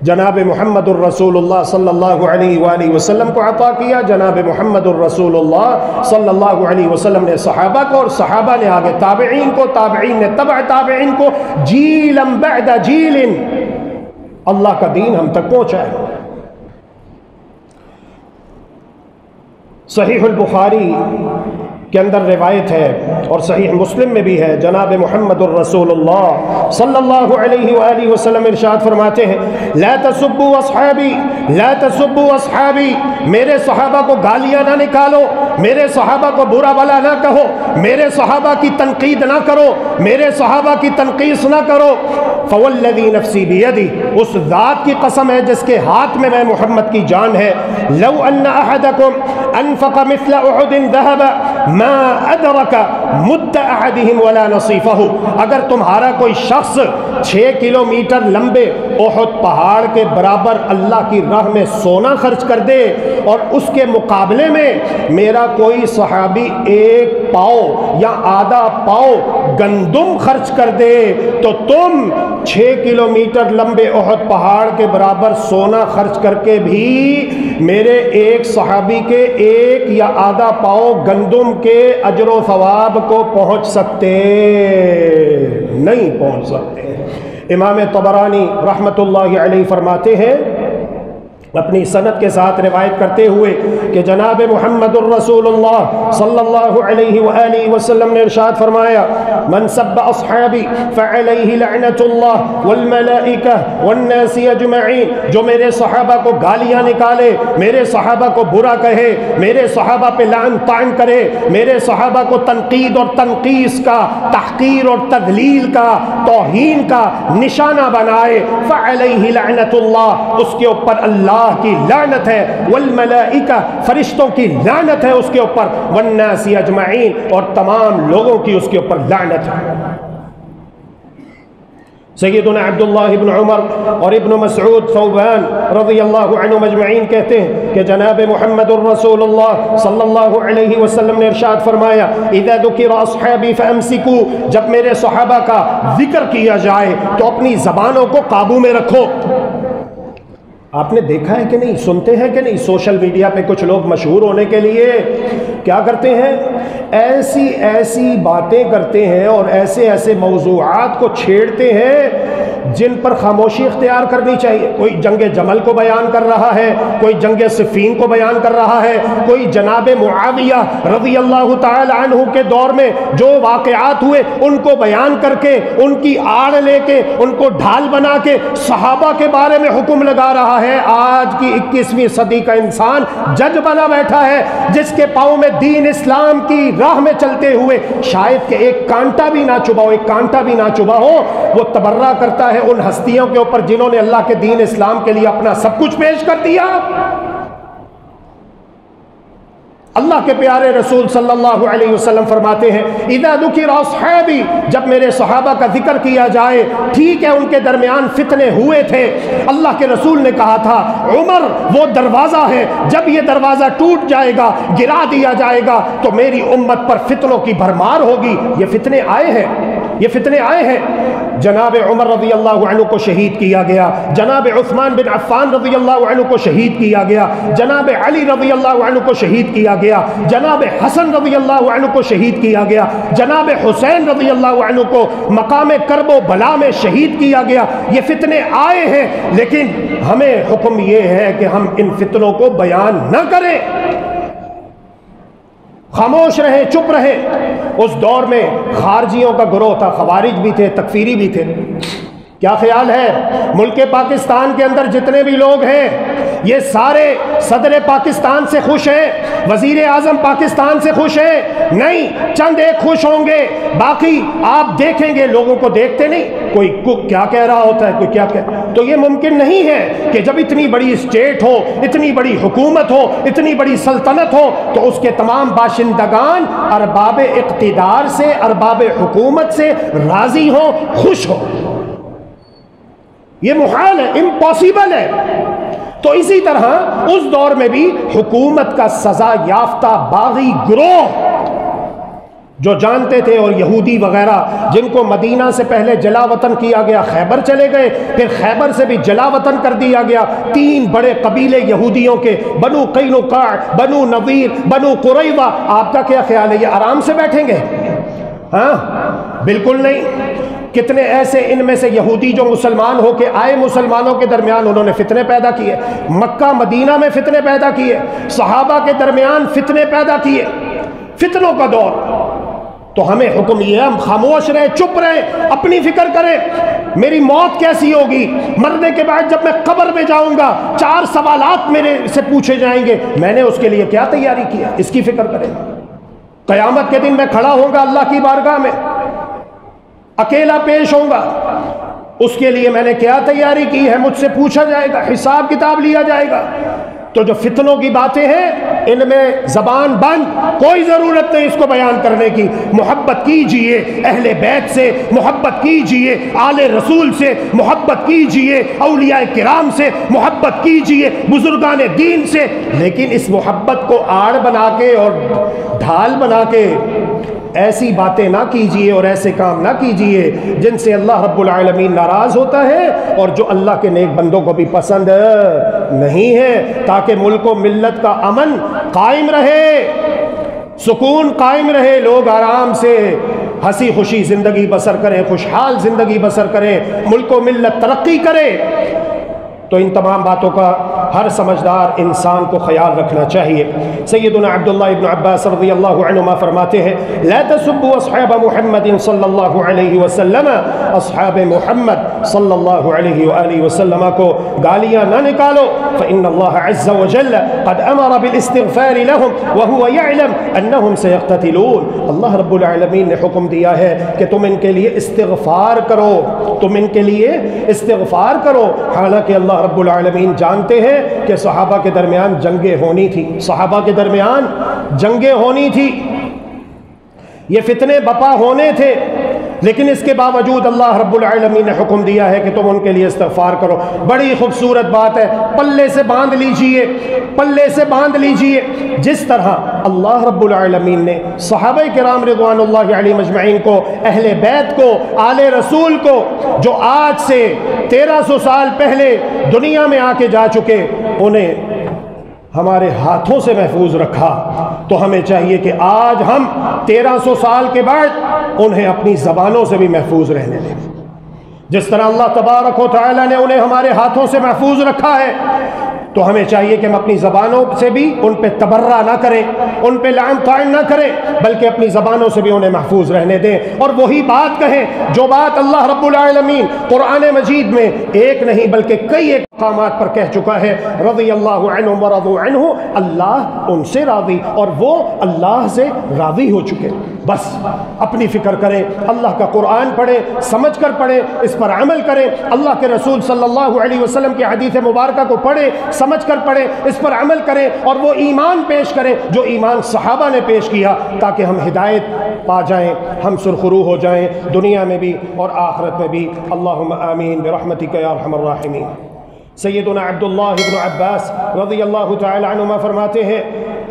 جناب محمد الرسول اللہ صلی اللہ علیہ وآلہ وسلم کو عطا کیا، جناب محمد الرسول اللہ صلی اللہ علیہ وسلم نے صحابہ کو، اور صحابہ نے آگے تابعین کو، تابعین نے تبع تابعین کو، جیلا بعد جیل اللہ کا دین ہم تک پہنچایا۔ صحیح البخاری کے اندر روایت ہے اور صحیح مسلم میں بھی ہے، جناب محمد الرسول اللہ صلی اللہ علیہ وآلہ وسلم ارشاد فرماتے ہیں لا تسبوا اصحابی، لا تسبوا اصحابی، میرے صحابہ کو گالیاں نہ نکالو، میرے صحابہ کو برا بلا نہ کہو، میرے صحابہ کی تنقید نہ کرو، میرے صحابہ کی تنقیص نہ کرو۔ فوالذی نفسی بیدی، اس ذات کی قسم ہے جس کے ہاتھ میں محمد کی جان ہے، لو ان احدکم انفق مثل احد ذهب، ما ادرک مد احدہم ولا نصیفہ، اگر تمہارا کوئی شخص 6 کلومیٹر لمبے احد پہاڑ کے برابر اللہ کی راہ میں سونا خرچ کر دے اور اس کے مقابلے میں میرا کوئی صحابی 1 پاؤ یا آدھا پاؤ گندم خرچ کر دے تو تم 6 کلومیٹر لمبے احد پہاڑ کے برابر سونا خرچ کر کے بھی میرے ایک صحابی کے 1 یا آدھا پاؤ گندم کے اجر و ثواب کو پہنچ سکتے نہیں پہنچ سکتے۔ امام طبرانی رحمت اللہ علیہ فرماتے ہیں اپنی سند کے ساتھ روایت کرتے ہوئے کہ جناب محمد الرسول اللہ صلی اللہ علیہ وآلہ وسلم نے ارشاد فرمایا من سب اصحابی فعلیہ لعنت اللہ والملائکہ والناس اجمعین، جو میرے صحابہ کو گالیاں نکالے، میرے صحابہ کو برا کہے، میرے صحابہ پہ لعن طعن کرے، میرے صحابہ کو تنقید اور تنقیص کا، تحقیر اور تذلیل کا، توہین کا نشانہ بنائے، فعلیہ لعنت اللہ، اس کے اوپر اللہ کی لعنت ہے، والملائکہ فرشتوں کی لعنت ہے اس کے اوپر، والناس اجمعین اور تمام لوگوں کی اس کے اوپر لعنت ہے۔ سیدنا عبداللہ ابن عمر اور ابن مسعود ثوبان رضی اللہ عنہ مجمعین کہتے ہیں کہ جناب محمد الرسول اللہ صلی اللہ علیہ وسلم نے ارشاد فرمایا اذا ذکر اصحابی فامسکو، جب میرے صحابہ کا ذکر کیا جائے تو اپنی زبانوں کو قابو میں رکھو۔ آپ نے دیکھا ہے کہ نہیں، سنتے ہیں کہ نہیں، سوشل میڈیا پہ کچھ لوگ مشہور ہونے کے لیے کیا کرتے ہیں، ایسی ایسی باتیں کرتے ہیں اور ایسے ایسے موضوعات کو چھیڑتے ہیں جن پر خاموشی اختیار کرنی چاہیے۔ کوئی جنگ جمل کو بیان کر رہا ہے، کوئی جنگ صفین کو بیان کر رہا ہے، کوئی جناب معاویہ رضی اللہ تعالی عنہ کے دور میں جو واقعات ہوئے ان کو بیان کر کے، ان کی آڑ لے کے، ان کو ڈھال بنا کے صحابہ کے بارے میں حکم لگا رہا ہے۔ آج کی 21ویں صدی کا انسان جج بنا بیٹھا ہے جس کے پاؤں میں دین اسلام کی راہ میں چلتے ہوئے شاید کہ ایک کانٹا بھی نہ چبھا ہو، ایک کانٹا بھی نہ چبھا ہو، وہ تبرہ کرتا ہے ان ہستیوں کے اوپر جنہوں نے اللہ کے دین اسلام کے لیے اپنا سب کچھ پیش کر دیا۔ اللہ کے پیارے رسول صلی اللہ علیہ وسلم فرماتے ہیں اذا ذکر اصحابی، جب میرے صحابہ کا ذکر کیا جائے، ٹھیک ہے ان کے درمیان فتنے ہوئے تھے، اللہ کے رسول نے کہا تھا عمر وہ دروازہ ہے، جب یہ دروازہ ٹوٹ جائے گا، گرا دیا جائے گا تو میری امت پر فتنوں کی بھرمار ہوگی۔ یہ فتنے آئے ہیں، یہ فتنے آئے ہیں۔ جناب عمر رضی اللہ عنہ کو شہید کیا گیا، جناب عثمان بن عفان رضی اللہ عنہ کو شہید کیا گیا، جناب علی رضی اللہ عنہ کو شہید کیا گیا، جناب حسن رضی اللہ عنہ کو شہید کیا گیا، جناب حسین رضی اللہ عنہ کو مقام کرب و بلا میں شہید کیا گیا۔ یہ فتنے آئے ہیں لیکن ہمیں حکم یہ ہے کہ ہم ان فتنوں کو بیان نہ کریں، خاموش رہیں، چپ رہیں۔ اس دور میں خارجیوں کا گروہ تھا، خوارج بھی تھے، تکفیری بھی تھے۔ کیا خیال ہے ملک پاکستان کے اندر جتنے بھی لوگ ہیں یہ سارے صدر پاکستان سے خوش ہیں، وزیر اعظم پاکستان سے خوش ہیں؟ نہیں، چند ایک خوش ہوں گے، باقی آپ دیکھیں گے لوگوں کو دیکھتے نہیں، کوئی کیا کہہ رہا ہوتا ہے، کوئی کیا تو یہ ممکن نہیں ہے کہ جب اتنی بڑی اسٹیٹ ہو، اتنی بڑی حکومت ہو، اتنی بڑی سلطنت ہو تو اس کے تمام باشندگان ارباب اقتدار سے، ارباب حکومت سے راضی ہوں، خوش ہوں۔ یہ محال ہے، امپاسبل ہے۔ تو اسی طرح اس دور میں بھی حکومت کا سزا یافتہ باغی گروہ جو جانتے تھے، اور یہودی وغیرہ جن کو مدینہ سے پہلے جلا وطن کیا گیا، خیبر چلے گئے، پھر خیبر سے بھی جلا وطن کر دیا گیا۔ 3 بڑے قبیلے یہودیوں کے، بنو قینقاع، بنو نذیر، بنو قریظہ۔ آپ کا کیا خیال ہے یہ آرام سے بیٹھیں گے؟ ہاں بالکل نہیں۔ کتنے ایسے ان میں سے یہودی جو مسلمان ہو کے آئے، مسلمانوں کے درمیان انہوں نے فتنے پیدا کیے، مکہ مدینہ میں فتنے پیدا کیے، صحابہ کے درمیان فتنے پیدا کیے، فتنوں کا دور۔ تو ہمیں حکم یہ ہے ہم خاموش رہیں، چپ رہیں، اپنی فکر کریں میری موت کیسی ہوگی، مرنے کے بعد جب میں قبر میں جاؤں گا 4 سوالات میرے سے پوچھے جائیں گے، میں نے اس کے لیے کیا تیاری کیا، اس کی فکر کریں۔ قیامت کے دن میں کھڑا ہوں گا اللہ کی بارگاہ میں، اکیلا پیش ہوں گا، اس کے لیے میں نے کیا تیاری کی ہے، مجھ سے پوچھا جائے گا، حساب کتاب لیا جائے گا۔ تو جو فتنوں کی باتیں ہیں ان میں زبان بند، کوئی ضرورت نہیں اس کو بیان کرنے کی۔ محبت کیجئے اہل بیت سے، محبت کیجئے آل رسول سے، محبت کیجئے اولیاء کرام سے، محبت کیجئے بزرگان دین سے، لیکن اس محبت کو آڑ بنا کے اور ڈھال بنا کے ایسی باتیں نہ کیجئے اور ایسے کام نہ کیجئے جن سے اللہ رب العالمین ناراض ہوتا ہے اور جو اللہ کے نیک بندوں کو بھی پسند نہیں ہے، تاکہ ملک و ملت کا امن قائم رہے، سکون قائم رہے، لوگ آرام سے ہنسی خوشی زندگی بسر کریں، خوشحال زندگی بسر کریں، ملک و ملت ترقی کرے۔ تو ان تمام باتوں کا ہر سمجھدار انسان کو خیال رکھنا چاہیے۔ سیدنا عبداللہ ابن عباس رضی اللہ عنہما فرماتے ہیں لا تسبوا اصحاب محمد صلی اللہ علیہ وسلم، اصحاب محمد صلی اللہ علیہ وآلہ وسلم کو گالیاں نہ نکالو، فإن اللہ عز وجل قد امر بالاستغفار لهم وهو يعلم انهم سيقتتلون۔ اللہ رب العالمین نے حکم دیا ہے کہ تم ان کے لیے استغفار کرو، تم ان کے لیے استغفار کرو، حالانکہ اللہ رب العالمین جانتے ہیں کہ صحابہ کے درمیان جنگیں ہونی تھی، صحابہ کے درمیان جنگیں ہونی تھی، یہ فتنے بپا ہونے تھے، لیکن اس کے باوجود اللہ رب العالمین نے حکم دیا ہے کہ تم ان کے لیے استغفار کرو۔ بڑی خوبصورت بات ہے، پلے سے باندھ لیجئے، پلے سے باندھ لیجئے۔ جس طرح اللہ رب العالمین نے صحابہ کرام رضوان اللہ علیہم اجمعین کو، اہل بیت کو، آل رسول کو، جو آج سے 1300 سال پہلے دنیا میں آ کے جا چکے، انہیں ہمارے ہاتھوں سے محفوظ رکھا، تو ہمیں چاہیے کہ آج ہم 1300 سال کے بعد انہیں اپنی زبانوں سے بھی محفوظ رہنے دیں۔ جس طرح اللہ تبارک و تعالیٰ نے انہیں ہمارے ہاتھوں سے محفوظ رکھا ہے، تو ہمیں چاہیے کہ ہم اپنی زبانوں سے بھی ان پہ تبرہ نہ کریں، ان پہ لعن طعن نہ کریں، بلکہ اپنی زبانوں سے بھی انہیں محفوظ رہنے دیں، اور وہی بات کہیں جو بات اللہ رب العالمین قرآن مجید میں ایک نہیں بلکہ کئی ایک مقامات پر کہہ چکا ہے، رضی اللہ عنہم ورضوا عنہ، اللہ ان سے راضی اور وہ اللہ سے راضی ہو چکے۔ بس اپنی فکر کریں، اللہ کا قرآن پڑھیں، سمجھ کر پڑھیں، اس پر عمل کریں، اللہ کے رسول صلی اللہ علیہ وسلم کی حدیث مبارکہ کو پڑھیں، سمجھ کر پڑھیں، اس پر عمل کریں، اور وہ ایمان پیش کریں جو ایمان صحابہ نے پیش کیا، تاکہ ہم ہدایت پا جائیں، ہم سرخرو ہو جائیں دنیا میں بھی اور آخرت میں بھی۔ اللہم آمین برحمتک یا ارحم الراحمین۔ سیدنا عبداللہ بن عباس رضی اللہ تعالی عنہما فرماتے ہیں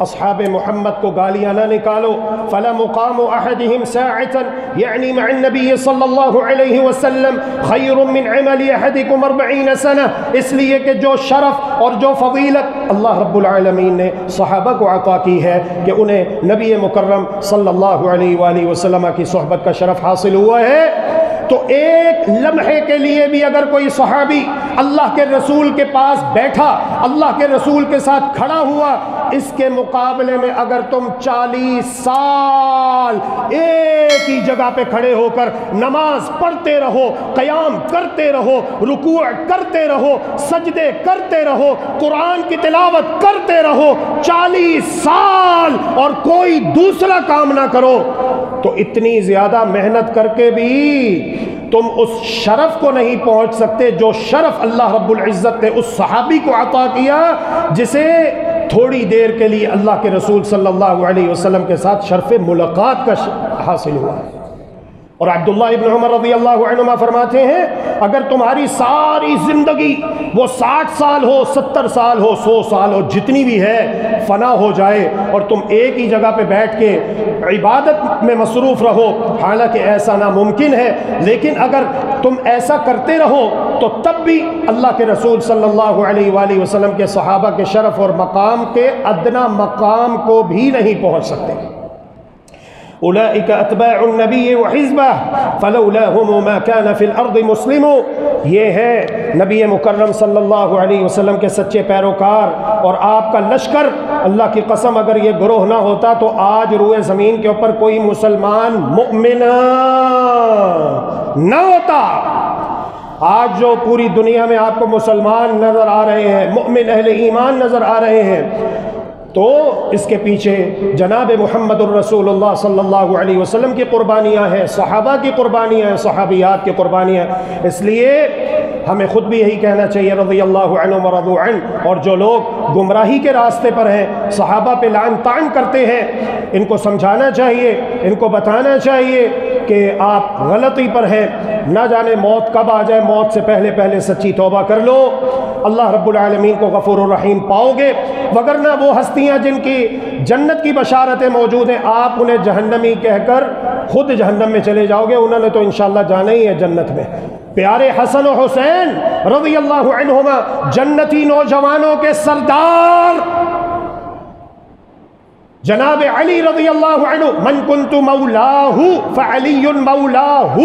اصحاب محمد کو گالیاں نہ نکالو، فلا مقام احدهم ساعة یعنی مع النبی صلی اللہ علیہ وسلم خیر من عمل احدکم 40 سنہ، اس لیے کہ جو شرف اور جو فضیلت اللہ رب العالمین نے صحابہ کو عطا کی ہے کہ انہیں نبی مکرم صلی اللہ علیہ وآلہ وسلم کی صحبت کا شرف حاصل ہوا ہے، تو ایک لمحے کے لیے بھی اگر کوئی صحابی اللہ کے رسول کے پاس بیٹھا، اللہ کے رسول کے ساتھ کھڑا ہوا، اس کے مقابلے میں اگر تم 40 سال ایک ہی جگہ پہ کھڑے ہو کر نماز پڑھتے رہو، قیام کرتے رہو، رکوع کرتے رہو، سجدے کرتے رہو، قرآن کی تلاوت کرتے رہو، 40 سال اور کوئی دوسرا کام نہ کرو، تو اتنی زیادہ محنت کر کے بھی تم اس شرف کو نہیں پہنچ سکتے جو شرف اللہ رب العزت نے اس صحابی کو عطا کیا جسے تھوڑی دیر کے لیے اللہ کے رسول صلی اللہ علیہ وسلم کے ساتھ شرف ملاقات کا حاصل ہوا۔ اور عبداللہ ابن عمر رضی اللہ عنہما فرماتے ہیں اگر تمہاری ساری زندگی وہ 60 سال ہو، 70 سال ہو، 100 سال ہو، جتنی بھی ہے فنا ہو جائے اور تم ایک ہی جگہ پہ بیٹھ کے عبادت میں مصروف رہو، حالانکہ ایسا ناممکن ہے، لیکن اگر تم ایسا کرتے رہو تو تب بھی اللہ کے رسول صلی اللہ علیہ وآلہ وسلم کے صحابہ کے شرف اور مقام کے ادنا مقام کو بھی نہیں پہنچ سکتے۔ اولئک اتباع النبی وحزبہ فلولاہم ما کان فی الارض مسلم، یہ ہے نبی مکرم صلی اللہ علیہ وسلم کے سچے پیروکار اور آپ کا لشکر۔ اللہ کی قسم اگر یہ گروہ نہ ہوتا تو آج روئے زمین کے اوپر کوئی مسلمان مؤمن نہ ہوتا۔ آج جو پوری دنیا میں آپ کو مسلمان نظر آ رہے ہیں، مؤمن اہل ایمان نظر آ رہے ہیں، تو اس کے پیچھے جناب محمد الرسول اللہ صلی اللہ علیہ وسلم کی قربانیاں ہیں، صحابہ کی قربانیاں ہیں، صحابیات کی قربانیاں ہیں۔ اس لیے ہمیں خود بھی یہی کہنا چاہیے رضی اللہ عنہم ورضوا عنہ، اور جو لوگ گمراہی کے راستے پر ہیں، صحابہ پہ لعن طعن کرتے ہیں، ان کو سمجھانا چاہیے، ان کو بتانا چاہیے کہ آپ غلطی پر ہیں، نہ جانے موت کب آ جائے، موت سے پہلے پہلے سچی توبہ کر لو، اللہ رب العالمین کو غفور الرحیم پاؤ گے۔ وگرنہ وہ ہستیاں جن کی جنت کی بشارتیں موجود ہیں، آپ انہیں جہنمی کہہ کر خود جہنم میں چلے جاؤ گے، انہوں نے تو انشاءاللہ جانا ہی ہے جنت میں۔ پیارے حسن و حسین رضی اللہ عنہما جنتی نوجوانوں کے سردار جناب علی رضی اللہ عنہ، من کنت مولاہ فعلی مولاہ،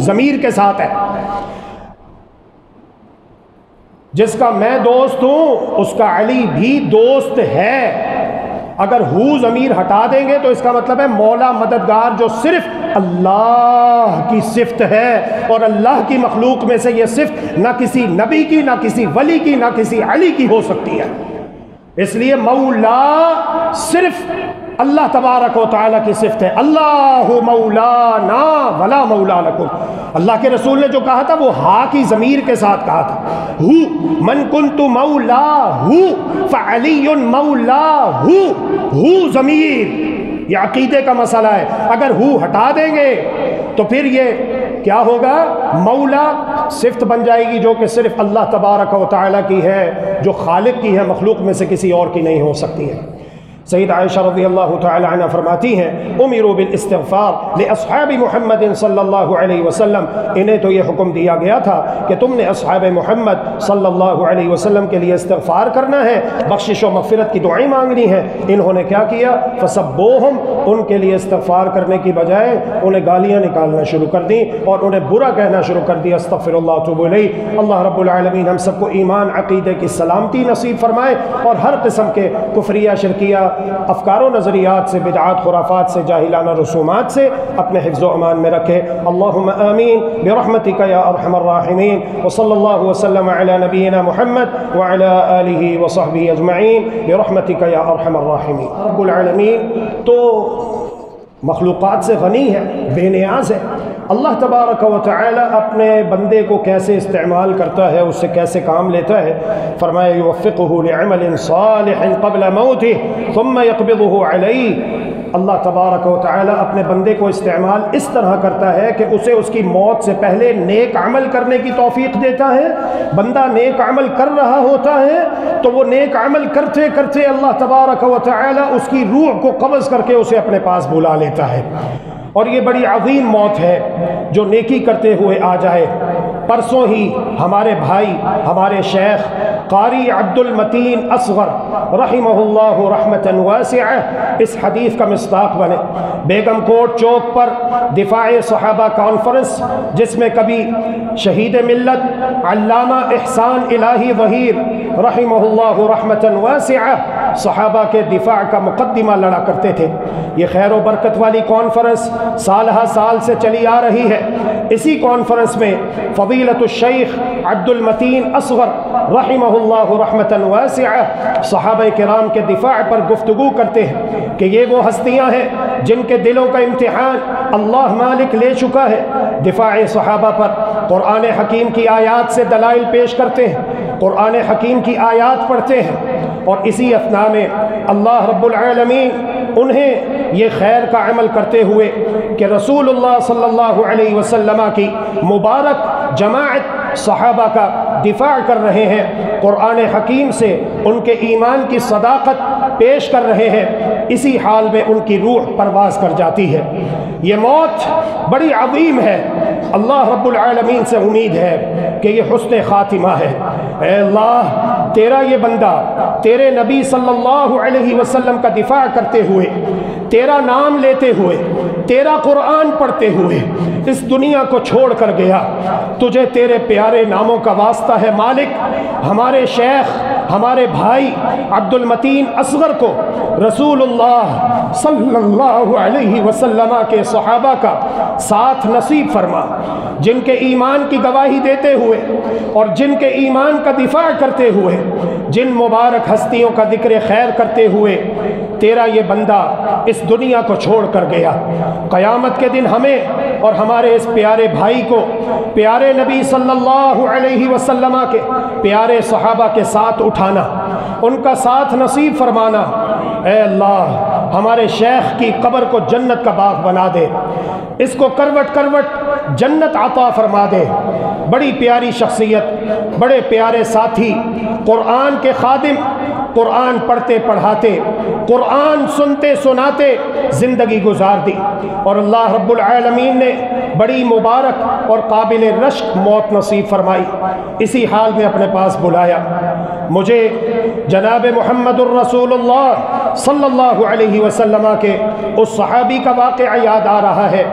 ضمیر کے ساتھ ہے، جس کا میں دوست ہوں اس کا علی بھی دوست ہے۔ اگر ضمیر ہٹا دیں گے تو اس کا مطلب ہے مولا مددگار جو صرف اللہ کی صفت ہے، اور اللہ کی مخلوق میں سے یہ صفت نہ کسی نبی کی، نہ کسی ولی کی، نہ کسی علی کی ہو سکتی ہے۔ اس لیے مولا صرف اللہ تبارک و تعالیٰ کی صفت ہے، اللہ مولانا ولا مولا لکم۔ اللہ کے رسول نے جو کہا تھا وہ ہا کی ضمیر کے ساتھ کہا تھا، من کنت مولا فعلی مولا، ضمیر یہ عقیدے کا مسئلہ ہے۔ اگر ہٹا دیں گے تو پھر یہ کیا ہوگا؟ مولا صفت بن جائے گی جو کہ صرف اللہ تبارک و تعالیٰ کی ہے، جو خالق کی ہے، مخلوق میں سے کسی اور کی نہیں ہو سکتی ہے۔ سید عائشہ رضی اللہ تعالی عنہ فرماتی ہیں، امروا بالاستغفار لاصحاب محمد صلی اللہ علیہ وسلم، انہیں تو یہ حکم دیا گیا تھا کہ تم نے اصحاب محمد صلی اللہ علیہ وسلم کے لیے استغفار کرنا ہے، بخشش و مغفرت کی دعائیں مانگنی ہیں۔ انہوں نے کیا کیا؟ فسبوہم، ان کے لیے استغفار کرنے کی بجائے انہیں گالیاں نکالنا شروع کر دیں اور انہیں برا کہنا شروع کر دیا۔ استغفر اللہ اتوب الیہ۔ اللہ رب العالمین ہم سب کو ایمان عقیدے کی سلامتی نصیب فرمائے، اور ہر قسم کے کفریہ شرکیہ افکار و نظریات سے، بدعات خرافات سے، جاہلانہ رسومات سے اپنے حفظ و امان میں رکھے۔ اللہم آمین برحمتک یا ارحم الراحمین، وصلی اللہ وسلم علی نبینا محمد وعلی آلہ وصحبہ اجمعین برحمتک یا ارحم الراحمین۔ رب العالمین تو مخلوقات سے غنی ہے، بے نیاز ہے۔ اللہ تبارک و تعالی اپنے بندے کو کیسے استعمال کرتا ہے، اس سے کیسے کام لیتا ہے، فرمایا یوفقہ لعمل صالح قبل موتہ ثم یقبضہ علیہ۔ اللہ تبارک و تعالی اپنے بندے کو استعمال اس طرح کرتا ہے کہ اسے اس کی موت سے پہلے نیک عمل کرنے کی توفیق دیتا ہے۔ بندہ نیک عمل کر رہا ہوتا ہے تو وہ نیک عمل کرتے کرتے اللہ تبارک و تعالی اس کی روح کو قبض کر کے اسے اپنے پاس بلا لیتا ہے، اور یہ بڑی عظیم موت ہے جو نیکی کرتے ہوئے آ جائے۔ پرسوں ہی ہمارے بھائی، ہمارے شیخ قاری عبد المتین اصغر رحمہ اللہ رحمتا واسعہ اس حدیث کا مصداق بنے۔ بیگم کوٹ چوک پر دفاع صحابہ کانفرنس، جس میں کبھی شہید ملت علامہ احسان الہی ظہیر رحمہ اللہ رحمتا واسعہ صحابہ کے دفاع کا مقدمہ لڑا کرتے تھے۔ یہ خیر و برکت والی کانفرنس سال ہا سال سے چلی آ رہی ہے۔ اسی کانفرنس میں فضیلت الشیخ عبد المتین اصغر رحمہ اللہ رحمتا واسعہ صحابہ کرام کے دفاع پر گفتگو کرتے ہیں کہ یہ وہ ہستیاں ہیں جن کے دلوں کا امتحان اللہ مالک لے چکا ہے۔ دفاع صحابہ پر قرآن حکیم کی آیات سے دلائل پیش کرتے ہیں، قرآن حکیم کی آیات پڑھتے ہیں، اور اسی اثناء میں اللہ رب العالمین انہیں یہ خیر کا عمل کرتے ہوئے کہ رسول اللہ صلی اللہ علیہ وسلم کی مبارک جماعت صحابہ کا دفاع کر رہے ہیں، قرآن حکیم سے ان کے ایمان کی صداقت پیش کر رہے ہیں، اسی حال میں ان کی روح پرواز کر جاتی ہے۔ یہ موت بڑی عظیم ہے، اللہ رب العالمین سے امید ہے کہ یہ حسن خاتمہ ہے۔ اے اللہ، تیرا یہ بندہ تیرے نبی صلی اللہ علیہ وسلم کا دفاع کرتے ہوئے، تیرا نام لیتے ہوئے، تیرا قرآن پڑھتے ہوئے، اس دنیا کو چھوڑ کر گیا، تجھے تیرے پیارے ناموں کا واسطہ ہے مالک، ہمارے شیخ ہمارے بھائی عبد المتین اصغر کو رسول اللہ صلی اللہ علیہ وسلم کے صحابہ کا ساتھ نصیب فرما، جن کے ایمان کی گواہی دیتے ہوئے اور جن کے ایمان کا دفاع کرتے ہوئے، جن مبارک ہستیوں کا ذکر خیر کرتے ہوئے تیرا یہ بندہ اس دنیا کو چھوڑ کر گیا، قیامت کے دن ہمیں اور ہمارے اس پیارے بھائی کو پیارے نبی صلی اللہ علیہ وسلم کے پیارے صحابہ کے ساتھ اٹھانا، ان کا ساتھ نصیب فرمانا۔ اے اللہ ہمارے شیخ کی قبر کو جنت کا باغ بنا دے، اس کو کروٹ کروٹ جنت عطا فرما دے۔ بڑی پیاری شخصیت، بڑے پیارے ساتھی، قرآن کے خادم، قرآن پڑھتے پڑھاتے، قرآن سنتے سناتے زندگی گزار دی، اور اللہ رب العالمین نے بڑی مبارک اور قابل رشک موت نصیب فرمائی۔ اسی حال میں اپنے پاس بلایا، مجھے جناب محمد الرسول اللہ صلی اللہ علیہ وسلم کے اس صحابی کا واقعہ یاد آ رہا ہے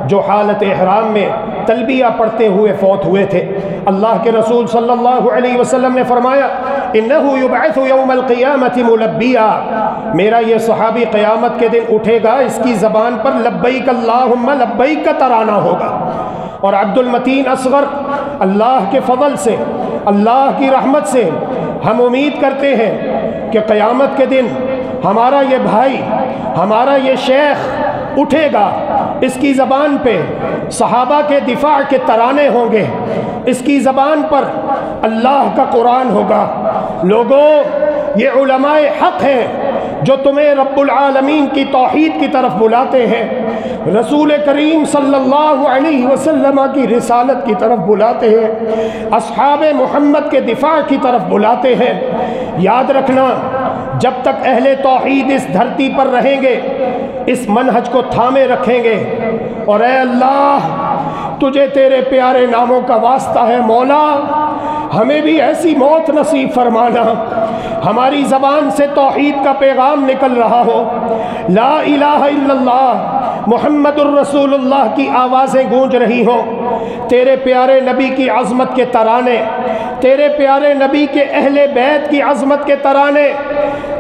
جو حالت احرام میں تلبیہ پڑھتے ہوئے فوت ہوئے تھے۔ اللہ کے رسول صلی اللہ علیہ وسلم نے فرمایا انہو یبعث یوم القیامت ملبیا، میرا یہ صحابی قیامت کے دن اٹھے گا، اس کی زبان پر لبیک اللہم لبیک کا ترانہ ہوگا۔ اور عبد المتین اصغر اللہ کے فضل سے، اللہ کی رحمت سے ہم امید کرتے ہیں کہ قیامت کے دن ہمارا یہ بھائی، ہمارا یہ شیخ اٹھے گا، اس کی زبان پہ صحابہ کے دفاع کے ترانے ہوں گے، اس کی زبان پر اللہ کا قرآن ہوگا۔ لوگوں، یہ علماء حق ہیں جو تمہیں رب العالمین کی توحید کی طرف بلاتے ہیں، رسول کریم صلی اللہ علیہ وسلم کی رسالت کی طرف بلاتے ہیں، اصحاب محمد کے دفاع کی طرف بلاتے ہیں۔ یاد رکھنا، جب تک اہل توحید اس دھرتی پر رہیں گے، اس منہج کو تھامے رکھیں گے، اور اے اللہ تجھے تیرے پیارے ناموں کا واسطہ ہے مولا، ہمیں بھی ایسی موت نصیب فرمانا ہماری زبان سے توحید کا پیغام نکل رہا ہو، لا الہ الا اللہ محمد الرسول اللہ کی آوازیں گونج رہی ہوں، تیرے پیارے نبی کی عظمت کے ترانے، تیرے پیارے نبی کے اہل بیت کی عظمت کے ترانے،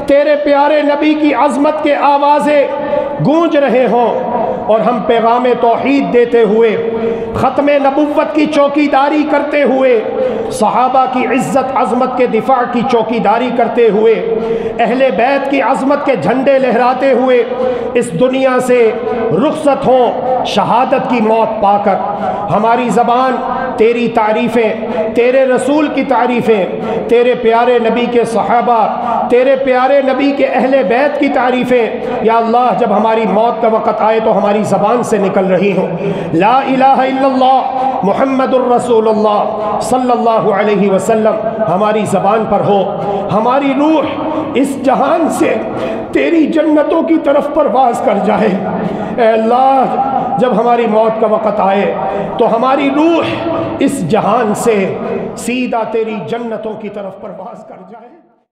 تیرے پیارے نبی کی عظمت کے آوازیں گونج رہے ہوں، اور ہم پیغام توحید دیتے ہوئے، ختم نبوت کی چوکیداری کرتے ہوئے، صحابہ کی عزت عظمت کے دفاع کی چوکیداری کرتے ہوئے، اہل بیت کی عظمت کے جھنڈے لہراتے ہوئے اس دنیا سے رخصت ہوں شہادت کی موت پا کر۔ ہماری زبان تیری تعریفیں، تیرے رسول کی تعریفیں، تیرے پیارے نبی کے صحابہ، تیرے پیارے نبی کے اہل بیت کی تعریفیں یا اللہ جب ہماری موت کا وقت آئے تو ہماری زبان سے نکل رہی ہوں، لا الہ الا اللہ محمد الرسول اللہ صلی اللہ علیہ وسلم ہماری زبان پر ہو، ہماری روح اس جہان سے تیری جنتوں کی طرف پرواز کر جائے۔ اے اللہ جب ہماری موت کا وقت آئے تو ہماری روح اس جہان سے سیدھا تیری جنتوں کی طرف پرواز کر جائے۔